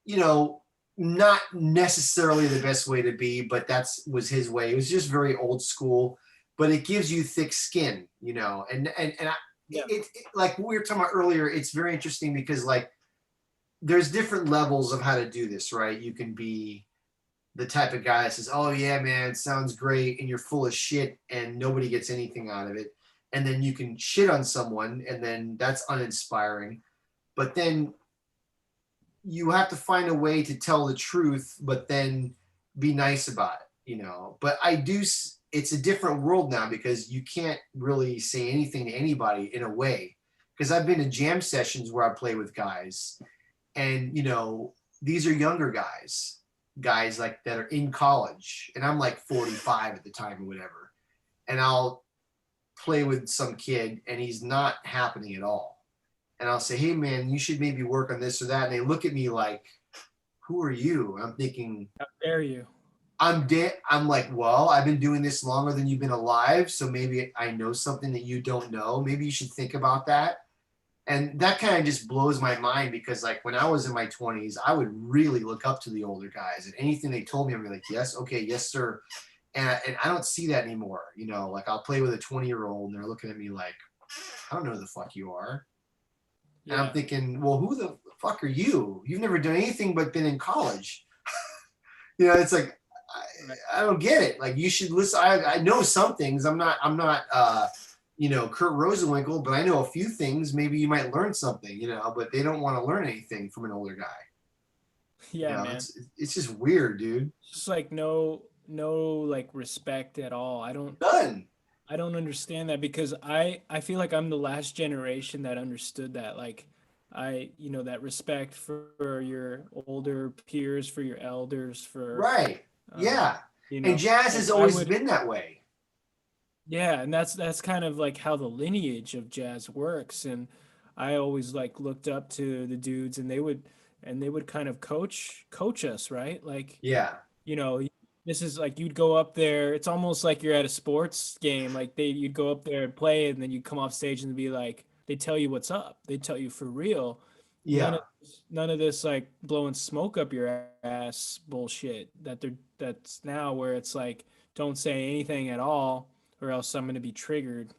A: you know, not necessarily the best way to be, but that's was his way. It was just very old school, but it gives you thick skin. And
B: Yeah.
A: like we were talking about earlier, it's very interesting because like there's different levels of how to do this, right? You can be the type of guy that says, "Oh yeah, man, it sounds great," and you're full of shit, and nobody gets anything out of it. And then you can shit on someone, and then that's uninspiring. But then you have to find a way to tell the truth, but then be nice about it. But I do. It's a different world now because you can't really say anything to anybody in a way. Because I've been to jam sessions where I play with guys, and these are younger guys like that are in college, and I'm like 45 at the time or whatever, and I'll play with some kid and he's not happening at all. And I'll say, hey man, you should maybe work on this or that. And they look at me like, who are you? And I'm thinking,
B: How dare you?
A: I'm dead. I'm like, well, I've been doing this longer than you've been alive. So maybe I know something that you don't know. Maybe you should think about that. And that kind of just blows my mind because like when I was in my 20s, I would really look up to the older guys and anything they told me, I'm like, yes, okay, yes, sir. And I don't see that anymore. You know, like I'll play with a 20-year-old and they're looking at me like, I don't know who the fuck you are. And I'm thinking, well, who the fuck are you? You've never done anything but been in college. You know, it's like, I don't get it. Like you should listen. I know some things. I'm not you know, Kurt Rosenwinkel, but I know a few things. Maybe you might learn something, you know, but they don't want to learn anything from an older guy.
B: Yeah,
A: you know,
B: man.
A: It's just weird, dude.
B: Just like no like respect at all.
A: None.
B: I don't understand that because I feel like I'm the last generation that understood that. Like that respect for your older peers, for your elders, for
A: Right. Yeah. And jazz
B: like
A: has always been that way.
B: yeah, and that's kind of like how the lineage of jazz works. And I always like looked up to the dudes and they would kind of coach us, right? Like
A: Yeah.
B: you know, this is like you'd go up there. It's almost like you're at a sports game. Like you'd go up there and play, and then you'd come off stage and be like, they tell you what's up. They tell you for real.
A: Yeah.
B: None of this like blowing smoke up your ass bullshit that's now where it's like don't say anything at all or else I'm gonna be triggered.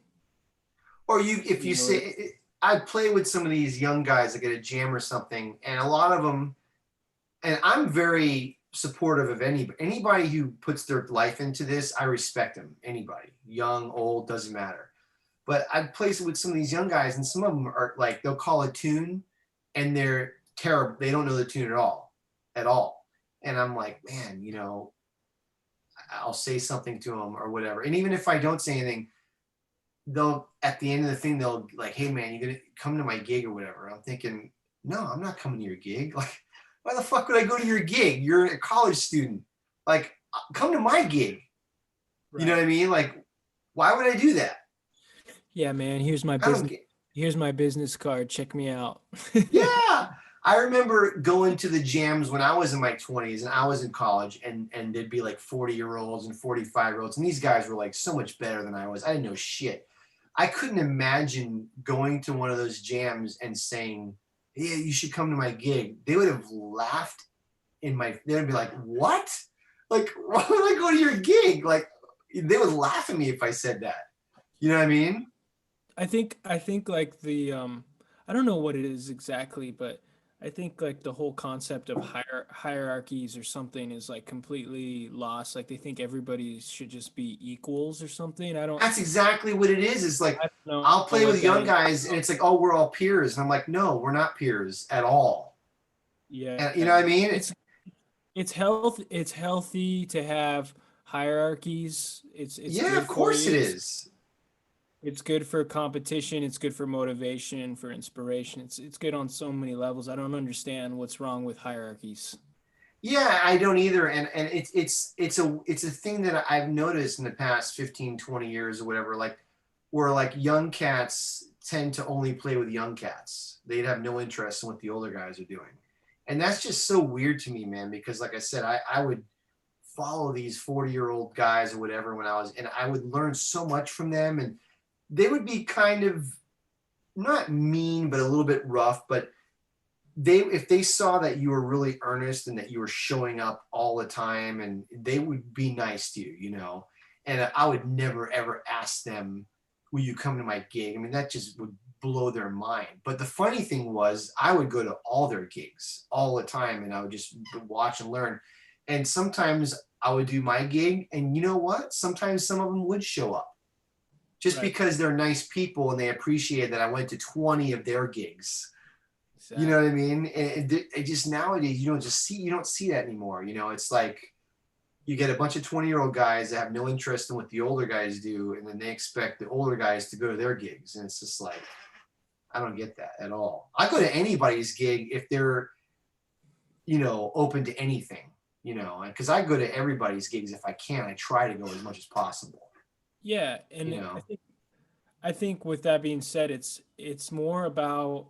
A: Or if you
B: You know,
A: say, I play with some of these young guys that get a jam or something, and a lot of them, and I'm very supportive of anybody who puts their life into this. I respect them. Anybody, young, old, doesn't matter. But I play with some of these young guys, and some of them are like they'll call a tune, and they're terrible. They don't know the tune at all. And I'm like, man, you know, I'll say something to them or whatever. And even if I don't say anything, they'll at the end of the thing they'll like, hey man, you gonna come to my gig or whatever. I'm thinking, no, I'm not coming to your gig. Like, why the fuck would I go to your gig? You're a college student. Like, come to my gig.
B: right.
A: You know what I mean? Like, why would I do that?
B: Yeah, man. Here's my
A: I don't
B: business.
A: get.
B: Here's my business card. Check me out.
A: Yeah. I remember going to the jams when I was in my 20s and I was in college, and there'd be like 40-year-olds and 45-year-olds. And these guys were like so much better than I was. I didn't know shit. I couldn't imagine going to one of those jams and saying, yeah, you should come to my gig. They would have laughed they would be like, what? Like, why would I go to your gig? Like, they would laugh at me if I said that. You know what I mean?
B: I think like I don't know what it is exactly, but I think like the whole concept of hierarchies or something is like completely lost. Like they think everybody should just be equals or something.
A: That's exactly what it is. It's like,
B: I don't know
A: I'll play
B: what
A: with
B: that
A: young
B: is.
A: guys and it's like, oh, we're all peers. And I'm like, no, we're not peers at all.
B: Yeah,
A: And you know what I mean?
B: it's healthy to have hierarchies. It's
A: Yeah,
B: good
A: of
B: for
A: course it
B: you.
A: is.
B: It's good for competition. It's good for motivation, for inspiration. It's good on so many levels. I don't understand what's wrong with hierarchies.
A: Yeah, I don't either. And it's a thing that I've noticed in the past 15, 20 years or whatever, like where like young cats tend to only play with young cats. They'd have no interest in what the older guys are doing. And that's just so weird to me, man, because like I said, I would follow these 40-year-old guys or whatever when I was, and I would learn so much from them. And they would be kind of not mean, but a little bit rough. But if they saw that you were really earnest and that you were showing up all the time, and they would be nice to you, you know. And I would never ever ask them, will you come to my gig? I mean, that just would blow their mind. But the funny thing was, I would go to all their gigs all the time, and I would just watch and learn. And sometimes I would do my gig, and you know what? Sometimes some of them would show up just
B: Right.
A: because they're nice people and they appreciate that I went to 20 of their gigs.
B: Exactly.
A: You know what I mean? And it just nowadays you don't see that anymore. You know, it's like you get a bunch of 20-year-old guys that have no interest in what the older guys do, and then they expect the older guys to go to their gigs, and it's just like, I don't get that at all. I go to anybody's gig if they're open to anything, because I go to everybody's gigs if I can. I try to go as much as possible,
B: Yeah,
A: you
B: and
A: know.
B: I think with that being said, it's more about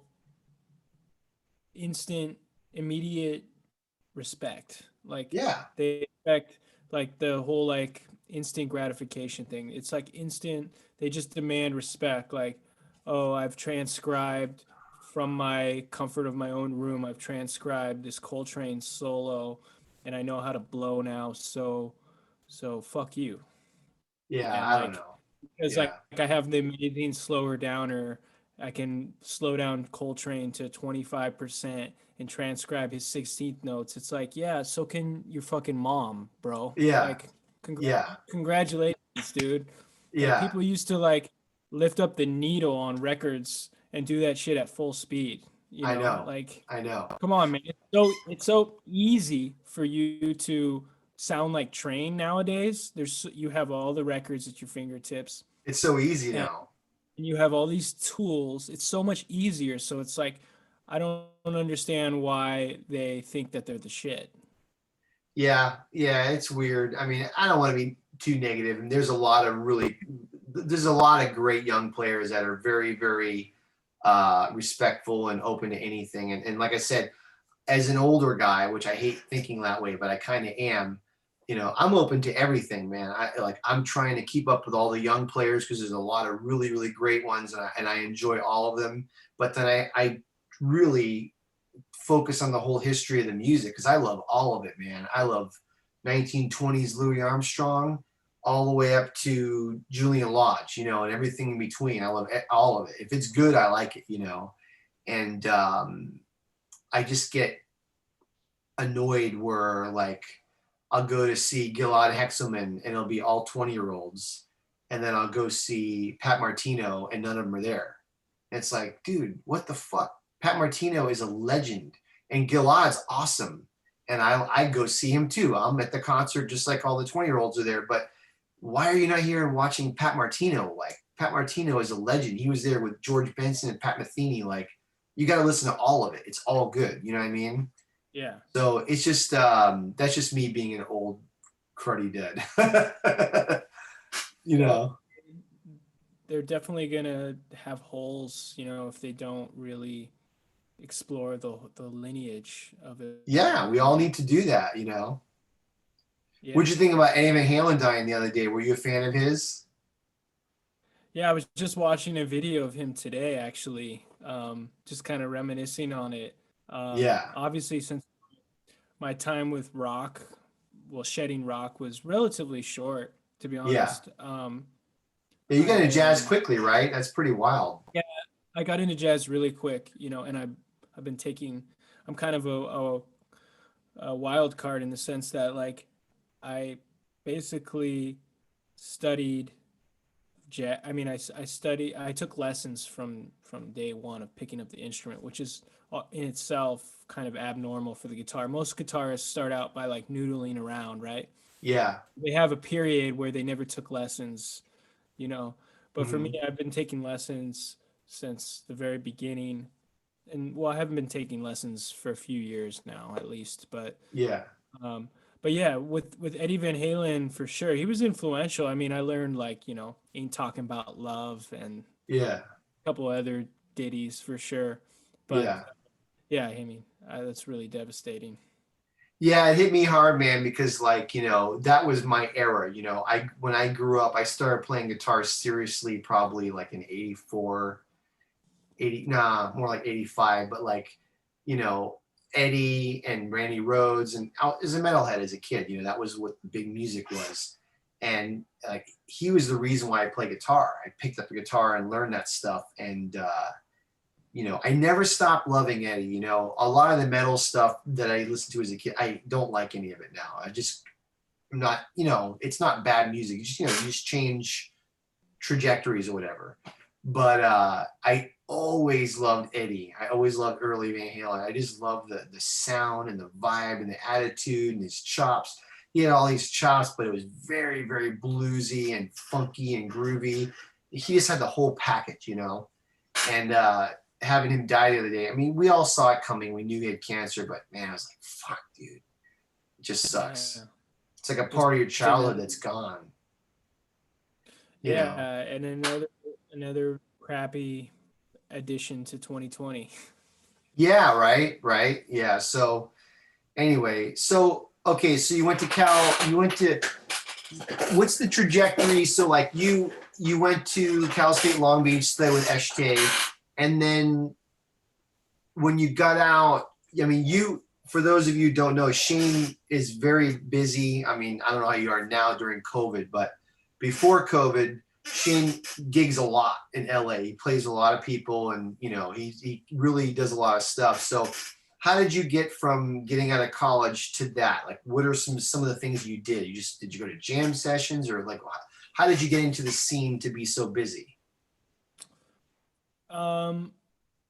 B: instant, immediate respect. Like
A: Yeah.
B: they expect like the whole like instant gratification thing. It's like instant, they just demand respect. Like, oh, I've transcribed from my comfort of my own room, I've transcribed this Coltrane solo and I know how to blow now, so fuck you.
A: Yeah.
B: And
A: I don't
B: like
A: know.
B: because
A: Yeah.
B: like I have the amazing slower downer, I can slow down Coltrane to 25% and transcribe his 16th notes. It's like, yeah, so can your fucking mom, bro.
A: Yeah.
B: Like,
A: Yeah.
B: congratulations, dude. Like
A: Yeah.
B: people used to like lift up the needle on records and do that shit at full speed. You
A: I
B: know,
A: know.
B: like,
A: I know.
B: come on, man. It's so easy for you to sound like Train nowadays. You have all the records at your fingertips,
A: It's so easy
B: and
A: now.
B: you have all these tools. It's so much easier. So it's like I don't understand why they think that they're the shit.
A: Yeah. Yeah. It's weird. I mean, I don't want to be too negative, and there's a lot of great young players that are very, very respectful and open to anything. And like I said, as an older guy, which I hate thinking that way, but I kind of am, I'm open to everything, man. I'm trying to keep up with all the young players because there's a lot of really, really great ones, and I enjoy all of them. But then I really focus on the whole history of the music because I love all of it, man. I love 1920s Louis Armstrong all the way up to Julian Lodge, and everything in between. I love all of it. If it's good, I like it. And I just get annoyed where like I'll go to see Gilad Hexelman and it'll be all 20-year-olds. And then I'll go see Pat Martino and none of them are there. And it's like, dude, what the fuck? Pat Martino is a legend and Gilad's awesome. And I go see him too. I'm at the concert just like all the 20-year-olds are there. But why are you not here and watching Pat Martino? Like Pat Martino is a legend. He was there with George Benson and Pat Metheny. Like you got to listen to all of it. It's all good. You know what I mean?
B: Yeah.
A: So it's just that's just me being an old cruddy dud. you
B: Well,
A: know.
B: they're definitely gonna have holes, if they don't really explore the lineage of it
A: Yeah,
B: all.
A: we all need to do that.
B: Yeah.
A: What'd you think about Eddie Van Halen dying the other day? Were you a fan of his?
B: Yeah, I was just watching a video of him today, actually, just kind of reminiscing on it.
A: Yeah,
B: Obviously, since my time with rock, well, shedding rock was relatively short, to be
A: yeah.
B: honest.
A: Yeah, you got into jazz
B: I
A: quickly, right? That's pretty wild.
B: Yeah, I got into jazz really quick, and I've been taking. I'm kind of a wild card in the sense that like I basically studied jazz. I mean, I took lessons from day one of picking up the instrument, which is in itself kind of abnormal for the guitar. Most guitarists start out by like noodling around, right?
A: Yeah.
B: They have a period where they never took lessons, you know. But for me,
A: Hmm.
B: I've been taking lessons since the very beginning. And well, I haven't been taking lessons for a few years now, at least.
A: Yeah.
B: Um, but yeah, with Eddie Van Halen for sure, he was influential. I mean, I learned like "Ain't Talking About Love" and
A: Yeah.
B: a couple other ditties for sure. But
A: Yeah.
B: yeah, I mean, that's really devastating.
A: Yeah, it hit me hard, man, because like, that was my era. I when I grew up, I started playing guitar seriously probably like in 84, 80, nah, more like 85, but like, you know, Eddie and Randy Rhodes, and I was a metalhead as a kid, that was what the big music was. And like he was the reason why I play guitar. I picked up a guitar and learned that stuff. And I never stopped loving Eddie. A lot of the metal stuff that I listened to as a kid, I don't like any of it now. I'm not, it's not bad music. You just change trajectories or whatever. But I always loved Eddie. I always loved early Van Halen. I just loved the sound and the vibe and the attitude and his chops. He had all these chops, but it was very, very bluesy and funky and groovy. He just had the whole package. And having him die the other day. I mean, we all saw it coming. We knew he had cancer, but man, I was like, fuck, dude, it just sucks.
B: Yeah.
A: It's like a part of your
B: Just another-
A: childhood that's gone. You know?
B: Yeah, and another crappy addition to 2020.
A: Yeah, right. Yeah. So anyway, so okay, so you went to Cal, you went to, what's the trajectory? So like you went to Cal State Long Beach, stayed with Eshte, and then when you got out, I mean, for those of you who don't know, Shane is very busy. I mean, I don't know how you are now during COVID, but before COVID, Shane gigs a lot in LA. He plays a lot of people, and you know, he really does a lot of stuff. So how did you get from getting out of college to that? Like, what are some of the things you did? Did you go to jam sessions, or like how did you get into the scene to be so busy?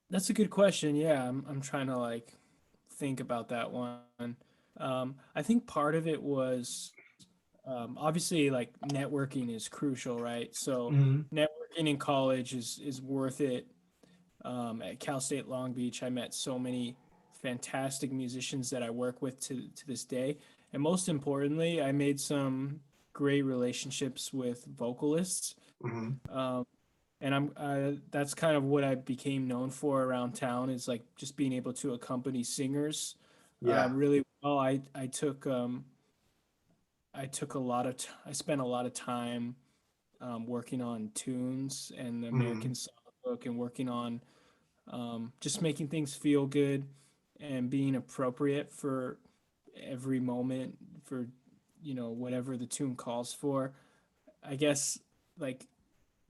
B: That's a good question. Yeah, I'm trying to like think about that one. I think part of it was obviously like networking is crucial, right? So
A: Mm-hmm.
B: networking in college is worth it. At Cal State Long Beach, I met so many fantastic musicians that I work with to this day, and most importantly, I made some great relationships with vocalists.
A: Mm-hmm.
B: Um, and that's kind of what I became known for around town is like just being able to accompany singers
A: Yeah.
B: really well. I took I spent a lot of time working on tunes and the
A: Mm-hmm.
B: American Songbook and working on just making things feel good and being appropriate for every moment for whatever the tune calls for. I guess like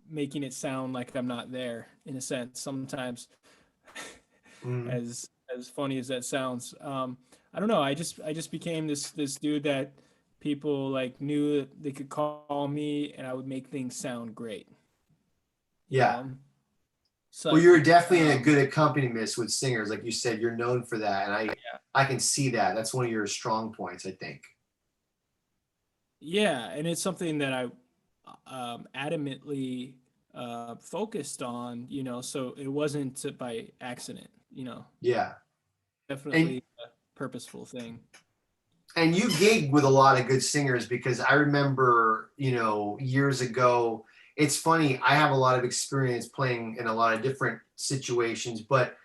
B: making it sound like I'm not there in a sense sometimes
A: Mm-hmm.
B: as funny as that sounds. I don't know. I just became this dude that people like knew that they could call me and I would make things sound great. You
A: Yeah.
B: know, it's
A: Well,
B: like
A: you're definitely a good accompanist with singers, like you said. You're known for that, and
B: yeah,
A: I can see that. That's one of your strong points, I think.
B: yeah, and it's something that I adamantly focused on. So it wasn't by accident.
A: Yeah. And
B: Definitely a purposeful thing.
A: you gig with a lot of good singers because I remember, years ago, it's funny, I have a lot of experience playing in a lot of different situations, but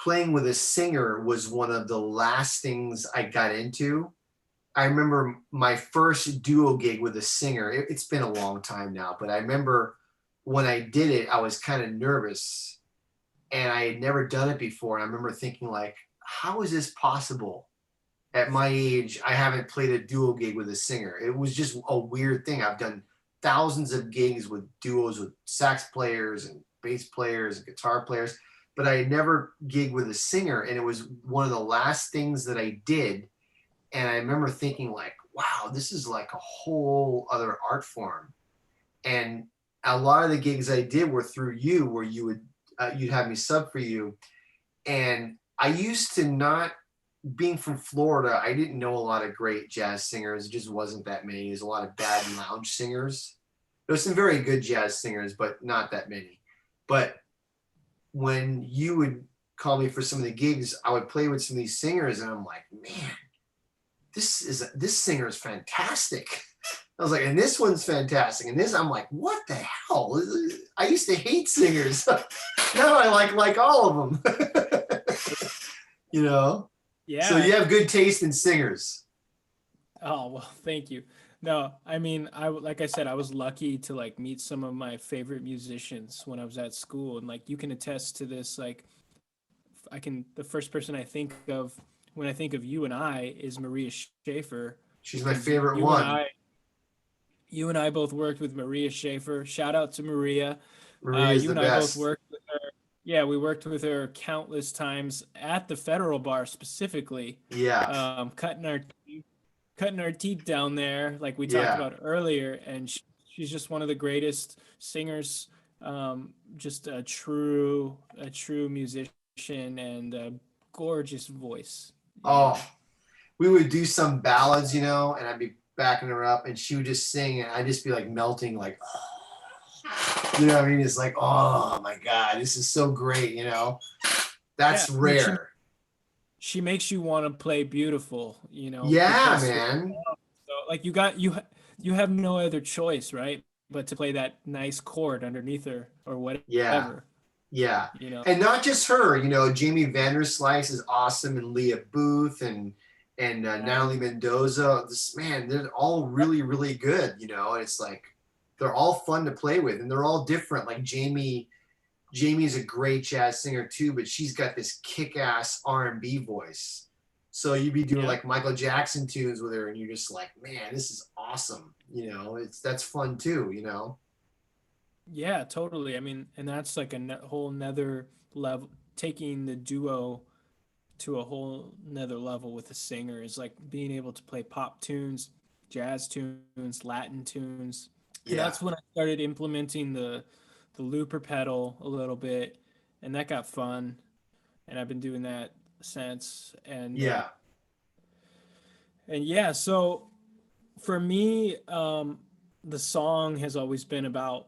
A: playing with a singer was one of the last things I got into. I remember my first duo gig with a singer. It's been a long time now, but I remember when I did it, I was kind of nervous and I had never done it before. And I remember thinking like, how is this possible? At my age, I haven't played a duo gig with a singer. It was just a weird thing. I've done thousands of gigs with duos with sax players and bass players and guitar players, but I never gigged with a singer. And it was one of the last things that I did. And I remember thinking like, wow, this is like a whole other art form. And a lot of the gigs I did were through you, where you'd have me sub for you. And I used to not, being from Florida, I didn't know a lot of great jazz singers. It just wasn't that many. There's a lot of bad lounge singers. There's some very good jazz singers, but not that many. But when you would call me for some of the gigs, I would play with some of these singers, and I'm like, man, this singer is fantastic. I was like, and this one's fantastic, and this, I'm like, what the hell? I used to hate singers. Now I like all of them. you know. So
B: Yeah.
A: you have good taste in singers.
B: Oh, well, thank you. No, I mean, like I said, I was lucky to like meet some of my favorite musicians when I was at school, and like you can attest to this. Like, the first person I think of when I think of you and I is Maria Schaefer,
A: She's my
B: because
A: favorite one.
B: you and I both worked with Maria Schaefer. Shout out to Maria.
A: Maria's
B: You
A: the
B: and I both
A: best.
B: worked with her. Yeah, we worked with her countless times at the Federal Bar specifically,
A: Yeah,
B: cutting our teeth down there, like we talked
A: yeah.
B: about earlier. And she's just one of the greatest singers, just a true musician and a gorgeous voice. You
A: Oh,
B: know,
A: we would do some ballads, and I'd be backing her up, and she would just sing, and I'd just be like melting, like, You know what I mean? It's like, oh my God, this is so great, you know?
B: Yeah,
A: That's
B: like
A: rare.
B: she makes you want to play beautiful,
A: Yeah,
B: because
A: man.
B: so like you have no other choice, right? But to play that nice chord underneath her or
A: Yeah.
B: whatever,
A: Yeah.
B: you know.
A: And not just her, you know, Jamie Vanderslice is awesome, and Leah Booth and
B: Yeah.
A: Natalie Mendoza. This man, they're all really, really good, you know. And it's like they're all fun to play with, and they're all different. Like Jamie's a great jazz singer too, but she's got this kick-ass R&B voice. So you'd be doing
B: Yeah.
A: like Michael Jackson tunes with her, and you're just like, man, this is awesome. You know, that's fun too. You know.
B: Yeah, totally. I mean, and that's like a whole nother level, taking the duo to a whole nother level with a singer is like being able to play pop tunes, jazz tunes, Latin tunes. And
A: Yeah.
B: that's when I started implementing the looper pedal a little bit, and that got fun. And I've been doing that since.
A: Yeah.
B: And yeah, so for me, the song has always been about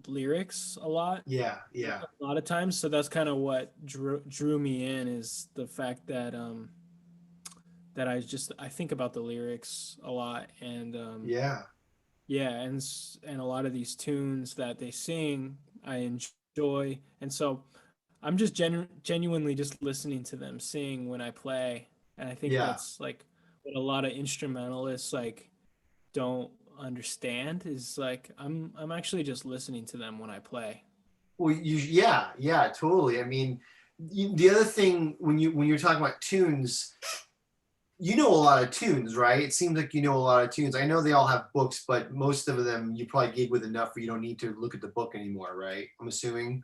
B: lyrics a lot,
A: Yeah. Yeah.
B: a lot of times. So that's kind of what drew me in is the fact that that I think about the lyrics a lot, and
A: Yeah.
B: yeah, and a lot of these tunes that they sing I enjoy, and so I'm just genuinely just listening to them sing when I play, and I think
A: Yeah.
B: that's like what a lot of instrumentalists like don't understand is like I'm actually just listening to them when I play.
A: Well, yeah, yeah, totally. I mean, the other thing when you're talking about tunes, you know a lot of tunes, right? It seems like you know a lot of tunes. I know they all have books, but most of them you probably gig with enough where you don't need to look at the book anymore, right? I'm assuming.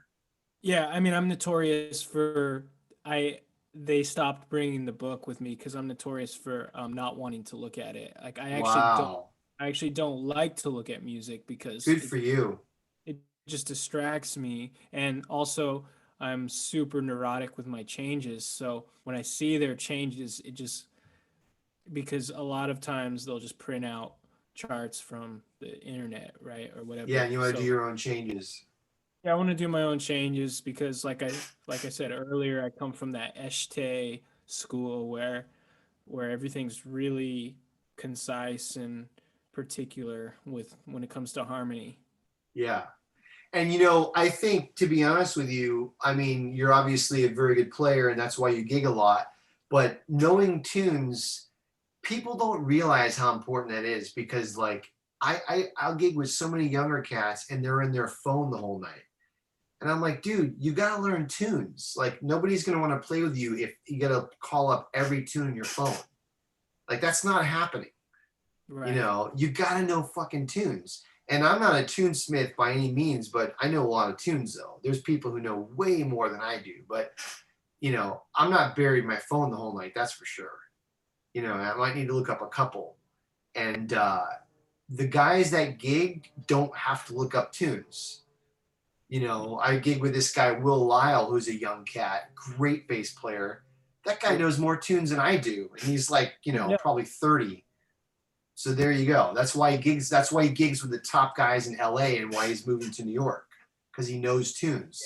B: Yeah, I mean I'm notorious for I they stopped bringing the book with me because I'm notorious for not wanting to look at it. Like
A: Wow.
B: I actually don't like to look at music because
A: Good for you.
B: it just distracts me, and also I'm super neurotic with my changes. So when I see their changes, it just because a lot of times they'll just print out charts from the internet, right, or
A: Yeah,
B: whatever.
A: and you want to do
B: So
A: your own changes.
B: yeah, I want to do my own changes because like I said earlier, I come from that Eschte school where everything's really concise and particular with when it comes to harmony.
A: Yeah. And you know, I think to be honest with you, I mean, you're obviously a very good player and that's why you gig a lot, but knowing tunes, people don't realize how important that is because like I'll gig with so many younger cats and they're in their phone the whole night. And I'm like, dude, you gotta learn tunes. Like nobody's gonna want to play with you if you gotta call up every tune in your phone. Like that's not happening. You
B: Right.
A: know, you gotta know fucking tunes. And I'm not a tunesmith by any means, but I know a lot of tunes though. There's people who know way more than I do, but you know, I'm not buried in my phone the whole night, that's for sure. You know, I might need to look up a couple. And the guys that gig don't have to look up tunes. You know, I gig with this guy, Will Lyle, who's a young cat, great bass player. That guy knows more tunes than I do. And he's like, you know,
B: Yeah.
A: probably 30. So there you go. That's why he gigs with the top guys in LA and why he's moving to New York. Because he knows tunes.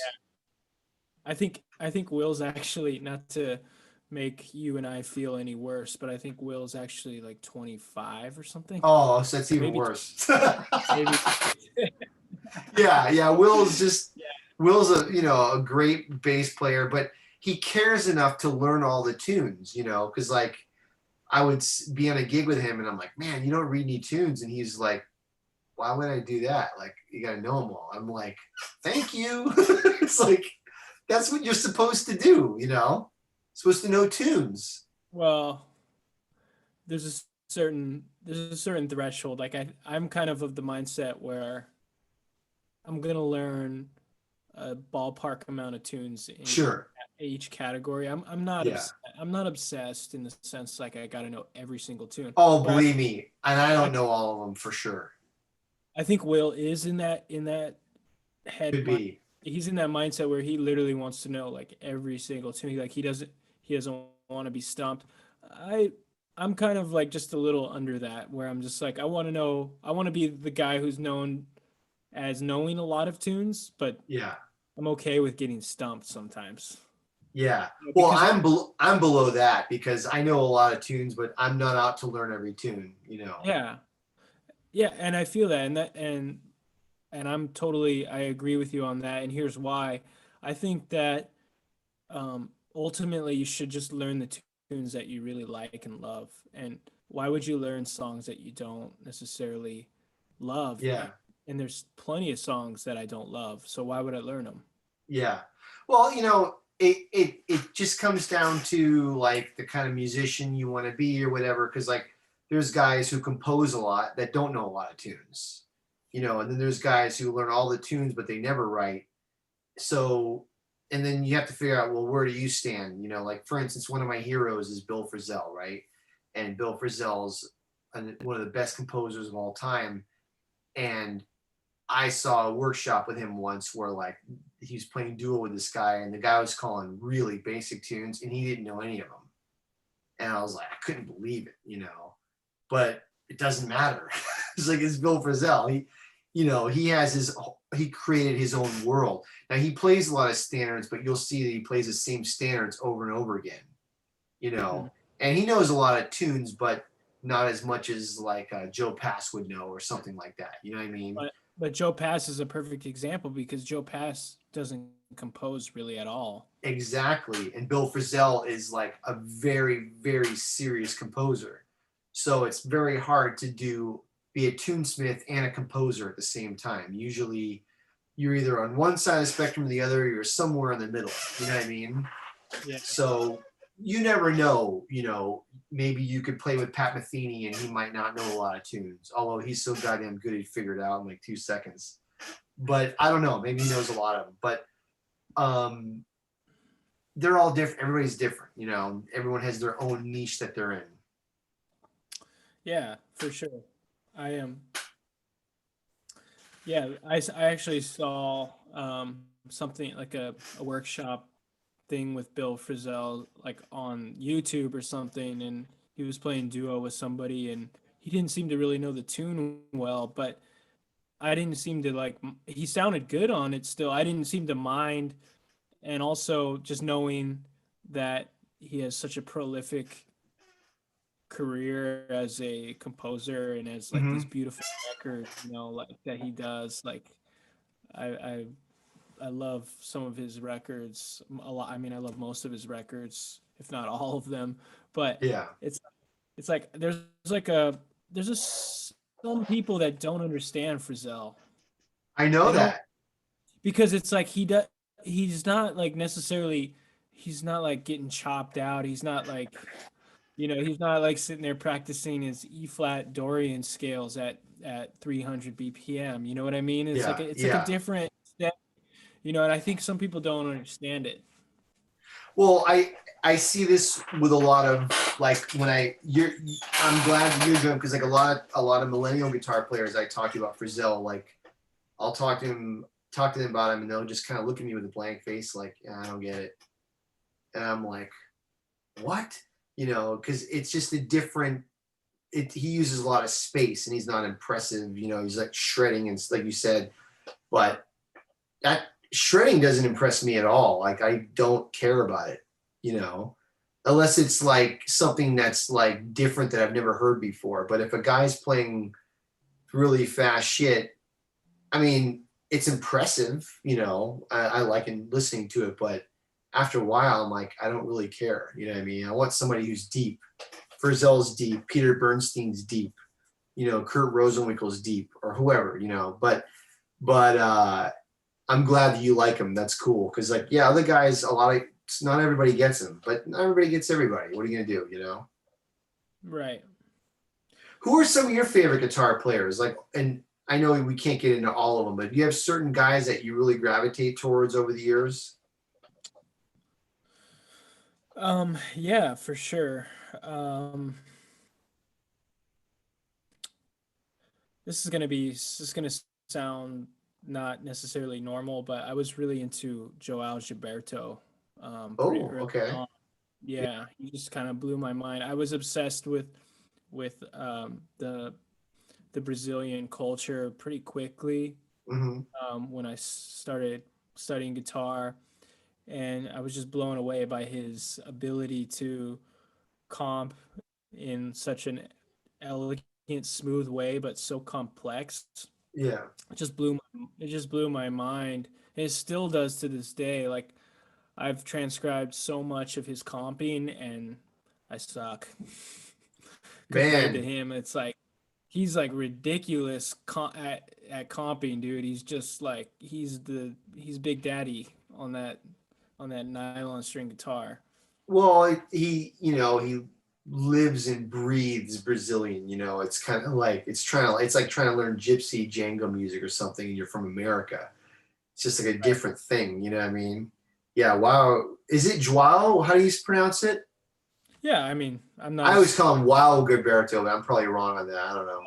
B: I think Will's actually not to make you and I feel any worse, but I think Will's actually like 25 or something,
A: Oh, so that's
B: or
A: even
B: maybe
A: worse.
B: maybe.
A: Yeah, yeah.
B: Yeah,
A: Will's a great bass player, but he cares enough to learn all the tunes, you know, because like I would be on a gig with him and I'm like, man, you don't read any tunes, and he's like, why would I do that? Like you gotta know them all. I'm like, thank you. It's like that's what you're supposed to do, you know, supposed to know tunes.
B: well, there's a certain threshold. Like I'm kind of the mindset where I'm gonna learn a ballpark amount of tunes in
A: Sure.
B: each category.
A: Yeah.
B: I'm not obsessed in the sense like I gotta know every single tune.
A: Oh,
B: Where
A: believe me, and I
B: I
A: don't know all of them for sure.
B: I think Will is in that
A: Could be.
B: he's in that mindset where he literally wants to know like every single tune. Like he doesn't want to be stumped. I I'm kind of like just a little under that where I'm just like I want to be the guy who's known as knowing a lot of tunes, but
A: Yeah.
B: I'm okay with getting stumped sometimes.
A: Yeah. Well,
B: Because
A: I'm below that because I know a lot of tunes, but I'm not out to learn every tune, you know.
B: yeah, yeah, and I feel that, and I agree with you on that. And here's why. I think that ultimately you should just learn the tunes that you really like and love. And why would you learn songs that you don't necessarily love?
A: Yeah.
B: And there's plenty of songs that I don't love, so why would I learn them?
A: Yeah. Well, you know, it just comes down to like the kind of musician you want to be or whatever. Because like there's guys who compose a lot that don't know a lot of tunes, you know, and then there's guys who learn all the tunes but they never write. So, and then you have to figure out, well, where do you stand? You know, like for instance, one of my heroes is Bill Frisell, right? And Bill Frisell's one of the best composers of all time. And I saw a workshop with him once where like he was playing duo with this guy, and the guy was calling really basic tunes, and he didn't know any of them. And I was like, I couldn't believe it, you know. But it doesn't matter. It's like it's Bill Frisell. You know, he created his own world. Now he plays a lot of standards, but you'll see that he plays the same standards over and over again. You know, and he knows a lot of tunes, but not as much as like Joe Pass would know or something like that. You know what I mean?
B: But Joe Pass is a perfect example because Joe Pass doesn't compose really at all.
A: Exactly. And Bill Frisell is like a very, very serious composer. So it's very hard to be a tunesmith and a composer at the same time. Usually you're either on one side of the spectrum or the other, you're somewhere in the middle. You know what I mean?
B: Yeah.
A: So you never know, you know, maybe you could play with Pat Metheny and he might not know a lot of tunes, although he's so goddamn good he'd figure it out in like 2 seconds. But I don't know, maybe he knows a lot of them. But um they're all different. Everybody's different, you know. Everyone has their own niche that they're in.
B: Yeah, for sure. I am. Yeah, I actually saw something like a workshop thing with Bill Frisell like on YouTube or something, and he was playing duo with somebody, and he didn't seem to really know the tune well, but I didn't seem to like. He sounded good on it still. I didn't seem to mind, and also just knowing that he has such a prolific career as a composer and as like these
A: Mm-hmm.
B: beautiful records, like that he does. Like I I I love some of his records a lot. I mean, I love most of his records, if not all of them. But
A: Yeah,
B: it's it's like like a there's just some people that don't understand Frizzell.
A: I
B: They
A: know
B: don't
A: that.
B: because it's like he's not like necessarily he's not like getting chopped out. He's not like he's not like sitting there practicing his E flat Dorian scales at 300 BPM. You know what I mean?
A: Yeah,
B: It's like a
A: yeah.
B: different step, and I think some people don't understand it.
A: Well, I see this with a lot of like when I'm glad you're doing because like a lot of millennial guitar players I talk to about Frizzell, like I'll talk to them about him and they'll just kind of look at me with a blank face like, yeah, I don't get it. And I'm like, what? You know, because it's just a different he uses a lot of space and he's not impressive. You know, he's like shredding and like you said, but that shredding doesn't impress me at all. Like I don't care about it, you know, unless it's like something that's like different that I've never heard before. But if a guy's playing really fast shit, I mean, it's impressive, you know. I like listening to it, but after a while, I'm like, I don't really care. You know what I mean? I want somebody who's deep. Frizzell's deep. Peter Bernstein's deep. You know, Kurt Rosenwinkel's deep, or whoever. You know, but I'm glad that you like him. That's cool. Because like, yeah, other guys, not everybody gets him, but not everybody gets everybody. What are you gonna do? You know.
B: Right.
A: Who are some of your favorite guitar players? Like, and I know we can't get into all of them, but do you have certain guys that you really gravitate towards over the years?
B: Yeah, for sure. Um, this is gonna sound not necessarily normal, but I was really into Joao Gilberto, pretty
A: Oh,
B: early
A: okay.
B: on. Yeah, he just kind of blew my mind. I was obsessed with the Brazilian culture pretty quickly.
A: Hmm.
B: when I started studying guitar, and I was just blown away by his ability to comp in such an elegant, smooth way, but so complex.
A: Yeah.
B: It just blew my mind. And it still does to this day. Like I've transcribed so much of his comping, and I suck compared to
A: Man.
B: him. It's like he's like ridiculous at comping, dude. He's just like he's Big Daddy on that nylon string guitar.
A: Well, he, he lives and breathes Brazilian. It's kind of like it's like trying to learn Gypsy Django music or something, and you're from America. It's just like a
B: Right.
A: different thing. You know what I mean? Yeah. Wow. Is it Joao? How do you pronounce it?
B: Yeah, I mean, I'm not
A: I always
B: as
A: call him Wow Gilberto, but I'm probably wrong on that. I don't know.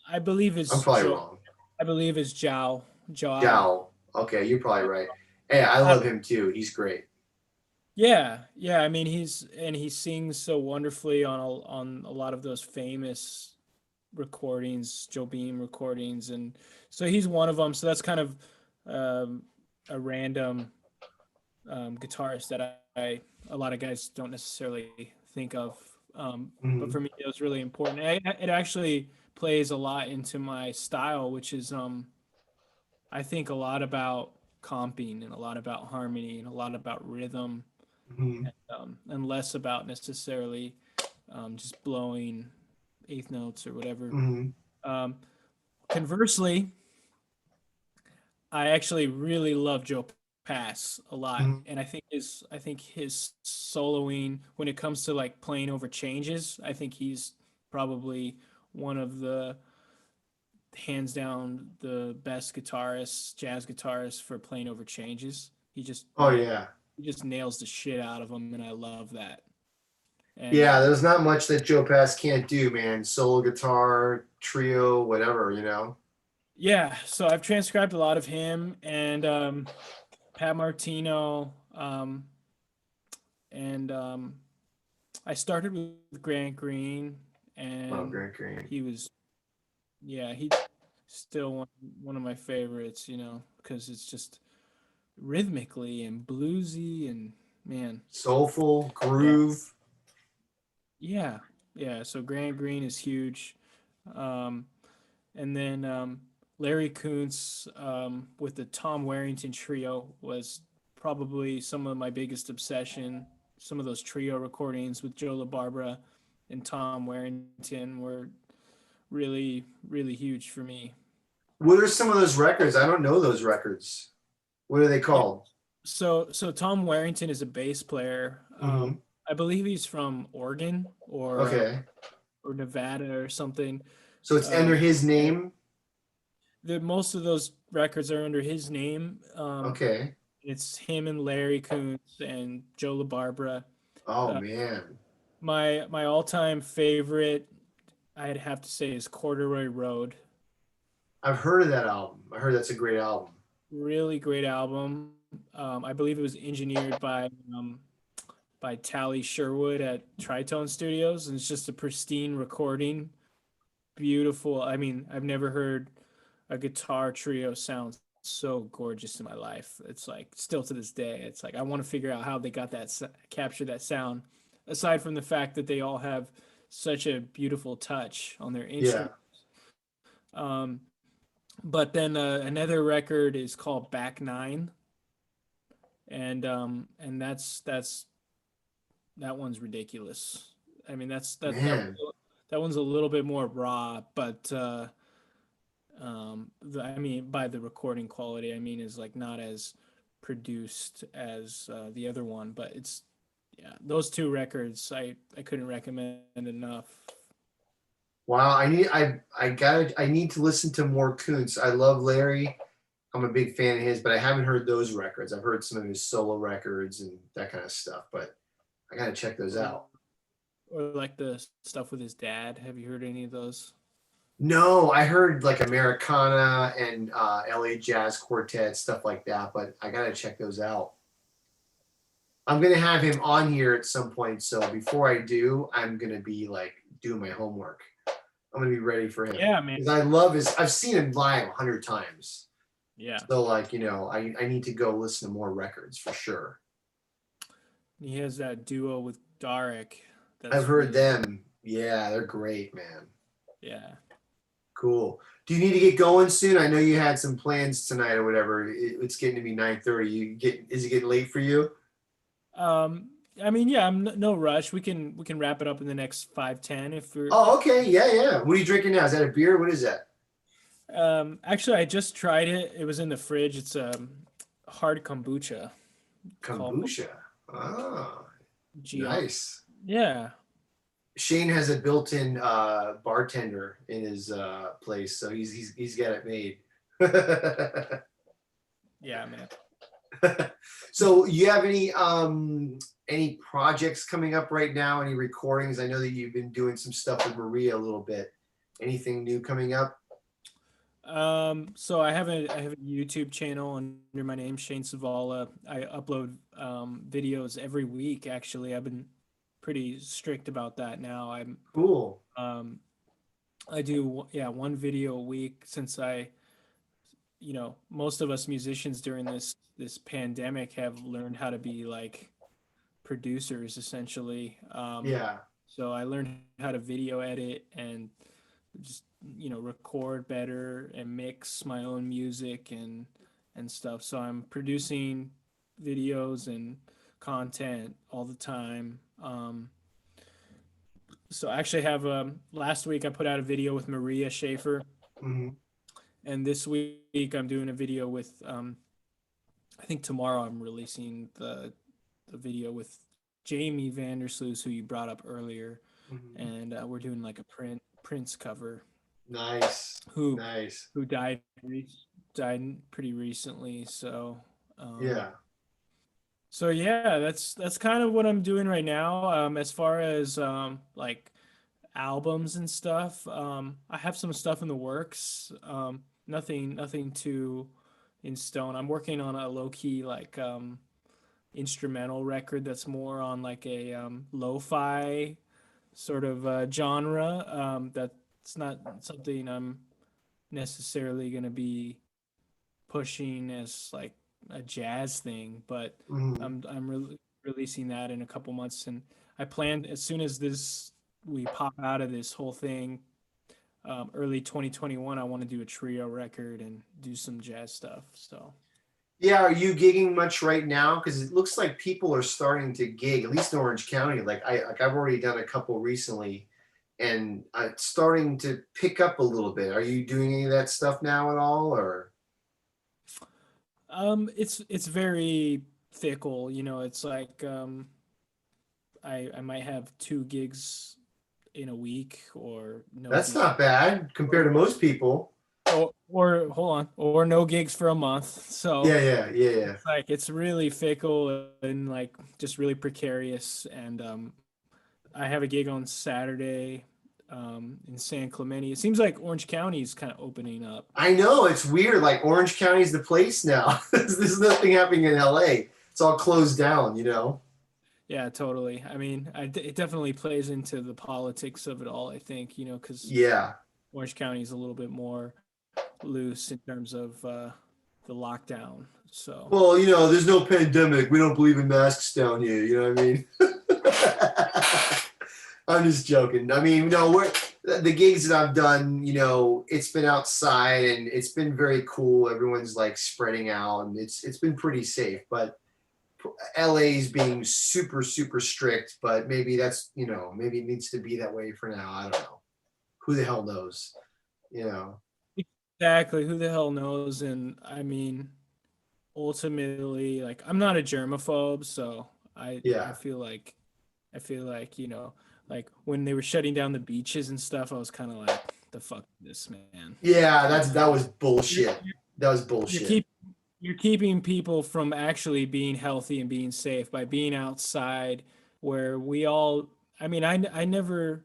B: I believe
A: I'm
B: it's
A: probably
B: Joe.
A: wrong.
B: I believe it's Joao.
A: Joao. Okay, you're probably right. Hey, I
B: I,
A: love him too. He's great.
B: yeah, yeah. I mean, he sings so wonderfully on a lot of those famous recordings, Joe Beam recordings, and so he's one of them. So that's kind of um, a random guitarist that a lot of guys don't necessarily think of. But
A: Hmm.
B: for me, it was really important. It actually plays a lot into my style, which is I think a lot about comping and a lot about harmony and a lot about rhythm,
A: Hmm.
B: and less about necessarily just blowing eighth notes or whatever.
A: Hmm.
B: Um, Conversely, I actually really love Joe Pass a lot,
A: Hmm.
B: and I think his soloing when it comes to like playing over changes, I think he's probably one of the hands down the best guitarists, jazz guitarists for playing over changes.
A: Oh yeah.
B: He just nails the shit out of them, and I love that. And
A: Yeah, there's not much that Joe Pass can't do, man. Solo guitar, trio, whatever.
B: yeah, so I've transcribed a lot of him and Pat Martino, and I started with Grant Green,
A: Oh,
B: and
A: Grant Green.
B: he was yeah, he still one of my favorites, because it's just rhythmically and bluesy and man,
A: Soulful,
B: yeah,
A: groove.
B: yeah, yeah. So Grant Green is huge, um, and then Larry Kuntz with the Tom Warrington trio was probably some of my biggest obsession. Some of those trio recordings with Joe LaBarbera and Tom Warrington were really, really huge for me.
A: What are some of those records? I don't know those records. What are they
B: Yeah.
A: called?
B: So Tom Warrington is a bass player.
A: Hmm.
B: I believe he's from Oregon
A: Okay.
B: or Nevada or something.
A: So it's under his
B: And
A: name.
B: most of those records are under his name.
A: Okay.
B: It's him and Larry Kuntz and Joe LaBarbera.
A: Oh
B: Uh,
A: man.
B: my all time favorite, I'd have to say, is Corduroy Road.
A: I've heard of that album. I heard that's a great album.
B: Really great album. I believe it was engineered by Tally Sherwood at Tritone Studios, and it's just a pristine recording. Beautiful. I mean, I've never heard a guitar trio sound so gorgeous in my life. It's like still to this day, it's like I want to figure out how they got capture that sound. Aside from the fact that they all have such a beautiful touch on their
A: Yeah.
B: instrument. Um, but then another record is called Back Nine, and that one's ridiculous. I mean,
A: Man.
B: that one's a little bit more raw, but I mean, by the recording quality, I mean, is like not as produced as the other one, but it's yeah, those two records I couldn't recommend enough.
A: Wow. I need to listen to more Kuntz. I love Larry. I'm a big fan of his, but I haven't heard those records. I've heard some of his solo records and that kind of stuff, but I gotta check those
B: Or,
A: out.
B: or like the stuff with his dad. Have you heard any of those?
A: No, I heard like Americana and LA Jazz Quartet, stuff like that, but I gotta check those out. I'm gonna have him on here at some point, so before I do, I'm gonna be like doing my homework. I'm gonna be ready for him
B: Yeah, man.
A: because I've seen him live 100 times.
B: Yeah.
A: So like, I need to go listen to more records for sure.
B: He has that duo with Darek.
A: I've
B: That's
A: heard
B: really good.
A: them. Yeah, they're great, man.
B: Yeah.
A: Cool. Do you need to get going soon? I know you had some plans tonight or whatever. It's getting to be 9:30. Is it getting late for you?
B: Um, I mean, yeah, I'm no rush. We can wrap it up in the next 5-10 if we're.
A: Oh, okay. Yeah, yeah. What are you drinking now? Is that a beer? What is that?
B: Actually, I just tried it. It was in the fridge. It's hard kombucha called
A: Kombucha. Oh,
B: GR.
A: nice.
B: Yeah.
A: Shane has a built-in bartender in his place, so he's got it made.
B: Yeah, man.
A: So you have any projects coming up right now? Any recordings? I know that you've been doing some stuff with Maria a little bit. Anything new coming up?
B: So I have a YouTube channel under my name, Shane Savala. I upload videos every week. Actually, I've been pretty strict about that now.
A: Cool.
B: Um, I do, yeah, one video a week since most of us musicians during this pandemic have learned how to be like producers essentially.
A: Yeah.
B: So I learned how to video edit and just record better and mix my own music and stuff. So I'm producing videos and content all the time. So I actually have last week I put out a video with Maria Schaefer,
A: Mhm.
B: and this week I'm doing a video with I think tomorrow I'm releasing the video with Jamie Vandersloot, who you brought up earlier,
A: Mhm.
B: and we're doing like a Prince cover.
A: Nice.
B: Who
A: Nice.
B: who died pretty recently. Um,
A: Yeah.
B: so yeah, that's kind of what I'm doing right now. As far as like albums and stuff, I have some stuff in the works. Nothing too in stone. I'm working on a low key like instrumental record that's more on like a lo-fi sort of genre. That's not something I'm necessarily going to be pushing as like a jazz thing, but
A: Mhm.
B: I'm releasing that in a couple months, and I plan as soon as this we pop out of this whole thing, early 2021, I want to do a trio record and do some jazz stuff. So
A: Yeah, are you gigging much right now? Because it looks like people are starting to gig, at least in Orange County. I've already done a couple recently, and it's starting to pick up a little bit. Are you doing any of that stuff now at all, or?
B: it's very fickle, it's like I might have 2 gigs in a week or no
A: That's
B: gigs.
A: not bad compared to most people.
B: Or hold on, or no gigs for a month. So
A: Yeah, yeah, yeah, yeah.
B: like it's really fickle and like just really precarious. And I have a gig on Saturday in San Clemente. It seems like Orange County is kind of opening up.
A: I know it's weird. Like Orange County's the place now. There's nothing happening in LA. It's all closed down.
B: Yeah, totally. I mean, it definitely plays into the politics of it all, I think, because
A: Yeah.
B: Orange County is a little bit more loose in terms of the lockdown. So,
A: Well, there's no pandemic. We don't believe in masks down here. You know what I mean? I'm just joking. I mean, no, the gigs that I've done, it's been outside and it's been very cool. Everyone's like spreading out and it's been pretty safe. But LA's being super, super strict, but maybe maybe it needs to be that way for now. I don't know. Who the hell knows? You know.
B: exactly, who the hell knows? And I mean, ultimately, like I'm not a germaphobe, so I
A: Yeah.
B: feel like like when they were shutting down the beaches and stuff, I was kind of like, the fuck this, man.
A: Yeah,
B: You know,
A: that was
B: you're
A: bullshit. That was
B: you're
A: bullshit.
B: keep you're keeping people from actually being healthy and being safe by being outside where we all I mean I never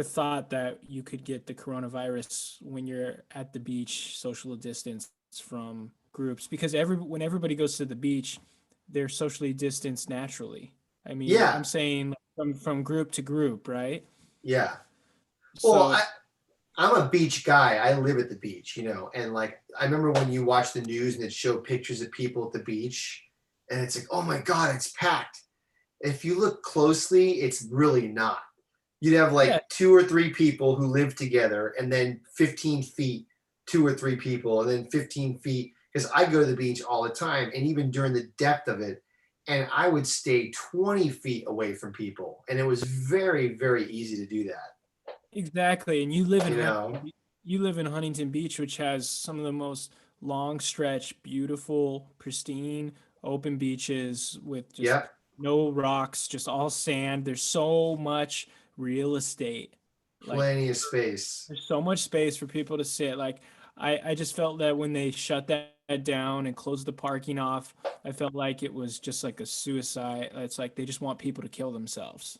B: thought that you could get the coronavirus when you're at the beach social distance from groups because when everybody goes to the beach they're socially distanced naturally. I mean,
A: Yeah.
B: I'm saying from group to group, right?
A: Yeah. Well,
B: So
A: I'm a beach guy. I live at the beach, and like I remember when you watch the news and it showed pictures of people at the beach, and it's like, oh my God, it's packed. If you look closely, it's really not. You'd have
B: Yeah,
A: like two or three people who live together, and then 15 feet, two or three people, and then 15 feet. Because I go to the beach all the time, and even during the depth of it, and I would stay 20 feet away from people. And it was very, very easy to do that.
B: exactly. And you live in
A: You know?
B: You live in Huntington Beach, which has some of the most long stretch, beautiful, pristine, open beaches with just
A: Yep.
B: no rocks, just all sand. There's so much real estate. Like
A: Plenty of space.
B: there's so much space for people to sit. Like I just felt that when they shut that down and closed the parking off, I felt like it was just like a suicide. It's like they just want people to kill themselves.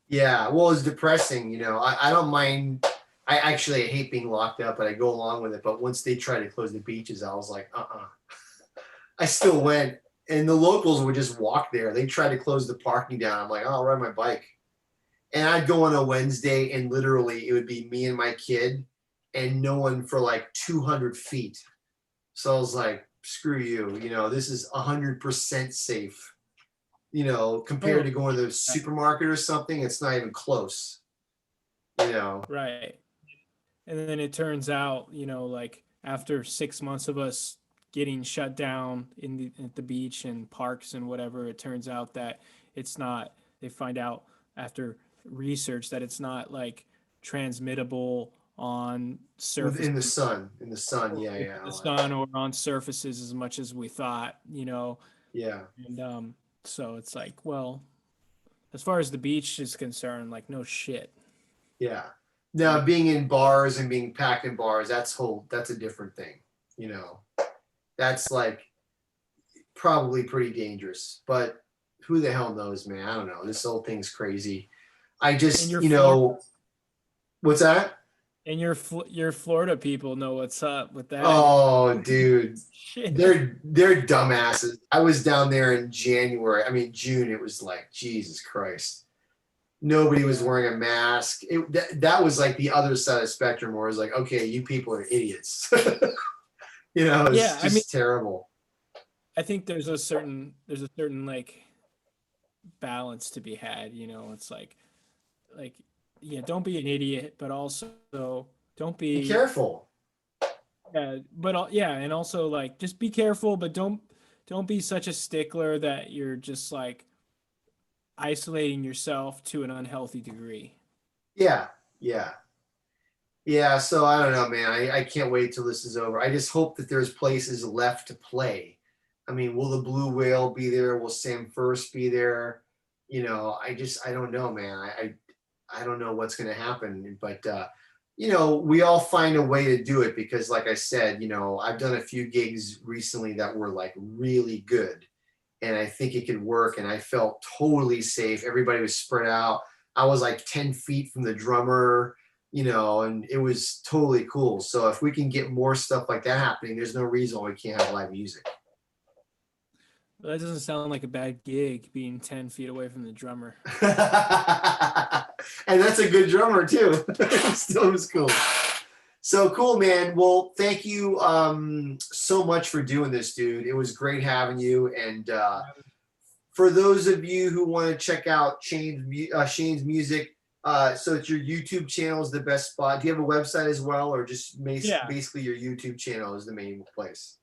A: Yeah. Well, it's depressing. I don't mind. I actually hate being locked up, but I go along with it. But once they try to close the beaches, I was like, I still went, and the locals would just walk there. They tried to close the parking down. I'm like, oh, I'll ride my bike. And I'd go on a Wednesday, and literally it would be me and my kid, and no one for like 200 feet. So I was like, screw you. This is 100% safe. Compared
B: Oh,
A: to going to the supermarket or something, it's not even close. You know,
B: right. And then it turns out, like after 6 months of us getting shut down at the beach and parks and whatever, it turns out that it's not, they find out after research that it's not like transmittable on surface
A: in the sun, yeah,
B: in
A: yeah,
B: the
A: all that.
B: sun or on surfaces as much as we thought,
A: Yeah,
B: and so it's like, well, as far as the beach is concerned, like no shit.
A: yeah. Now being in bars and being packed in bars, that's a different thing. You know, that's like probably pretty dangerous. But who the hell knows, man? I don't know. This whole thing's crazy. I
B: And
A: just,
B: your Florida
A: what's that?
B: your Florida people know what's up with that.
A: Oh, dude,
B: Shit.
A: they're dumbasses. I was down there in January. I mean, June. It was like Jesus Christ. Nobody was
B: Yeah.
A: wearing a mask. That was like the other side of the spectrum where it's like, okay, you people are idiots.
B: Yeah,
A: It's
B: I mean,
A: just terrible.
B: I think there's a certain like balance to be had, it's like yeah, don't be an idiot, but also don't
A: Be
B: be
A: careful.
B: yeah, and also like just be careful, but don't be such a stickler that you're just like isolating yourself to an unhealthy degree.
A: Yeah, yeah, yeah. So I don't know, man. I can't wait till this is over. I just hope that there's places left to play. I mean, will the Blue Whale be there? Will Sam First be there? I don't know, man. I don't know what's going to happen, but we all find a way to do it because, like I said, I've done a few gigs recently that were like really good, and I think it could work. And I felt totally safe. Everybody was spread out. I was like 10 feet from the drummer, and it was totally cool. So if we can get more stuff like that happening, there's no reason why we can't have live music.
B: But that doesn't sound like a bad gig being 10 feet away from the drummer.
A: And that's a good drummer too. Still was cool. So cool, man. Well, thank you so much for doing this, dude. It was great having you. And for those of you who want to check out Shane's music, so it's your YouTube channel is the best spot. Do you have a website as well, or just
B: Yeah.
A: basically your YouTube channel is the main place?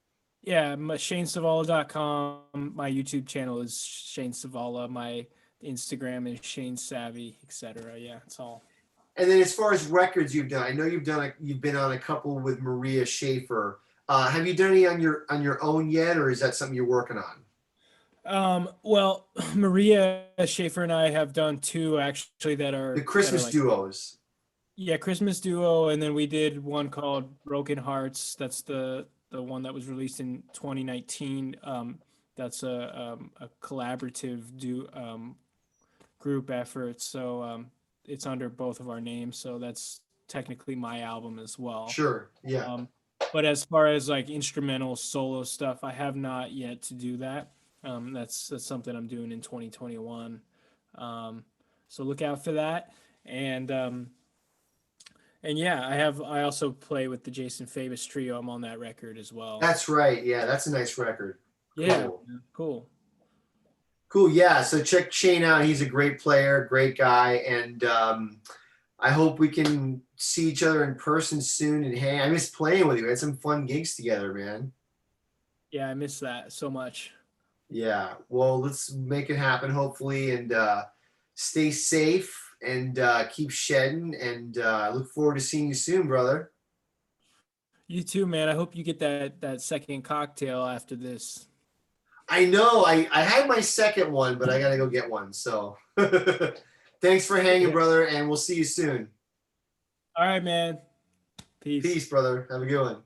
B: Yeah, ShaneSavala.com. My YouTube channel is Shane Savala. My Instagram is Shane Savvy, etc. Yeah, it's all.
A: And then as far as records you've done, I know you've been on a couple with Maria Schaefer. Have you done any on your own yet, or is that something you're working on?
B: Well, Maria Schaefer and I have done two actually
A: The
B: that are
A: Christmas
B: like,
A: duos.
B: yeah, Christmas duo, and then we did one called Broken Hearts. That's the one that was released in 2019. That's a collaborative group effort. So it's under both of our names. So that's technically my album as well.
A: Sure. Yeah.
B: Um, but as far as like instrumental solo stuff, I have not yet to do that. That's something I'm doing in 2021. So look out for that. And And yeah, I also play with the Jason Fabus trio. I'm on that record as well.
A: That's right. Yeah, that's a nice record.
B: Yeah,
A: Cool.
B: cool.
A: Cool. Yeah. So check Shane out. He's a great player, great guy, and I hope we can see each other in person soon. And hey, I miss playing with you. We had some fun gigs together, man.
B: Yeah, I miss that so much.
A: Yeah. Well, let's make it happen, hopefully, and stay safe and keep shedding. And I look forward to seeing you soon, brother.
B: You too, man. I hope you get that second cocktail after this.
A: I know. I had my second one, but I got to go get one. So thanks for hanging,
B: Yeah.
A: brother, and we'll see you soon.
B: All right, man. Peace.
A: Peace, brother. Have a good one.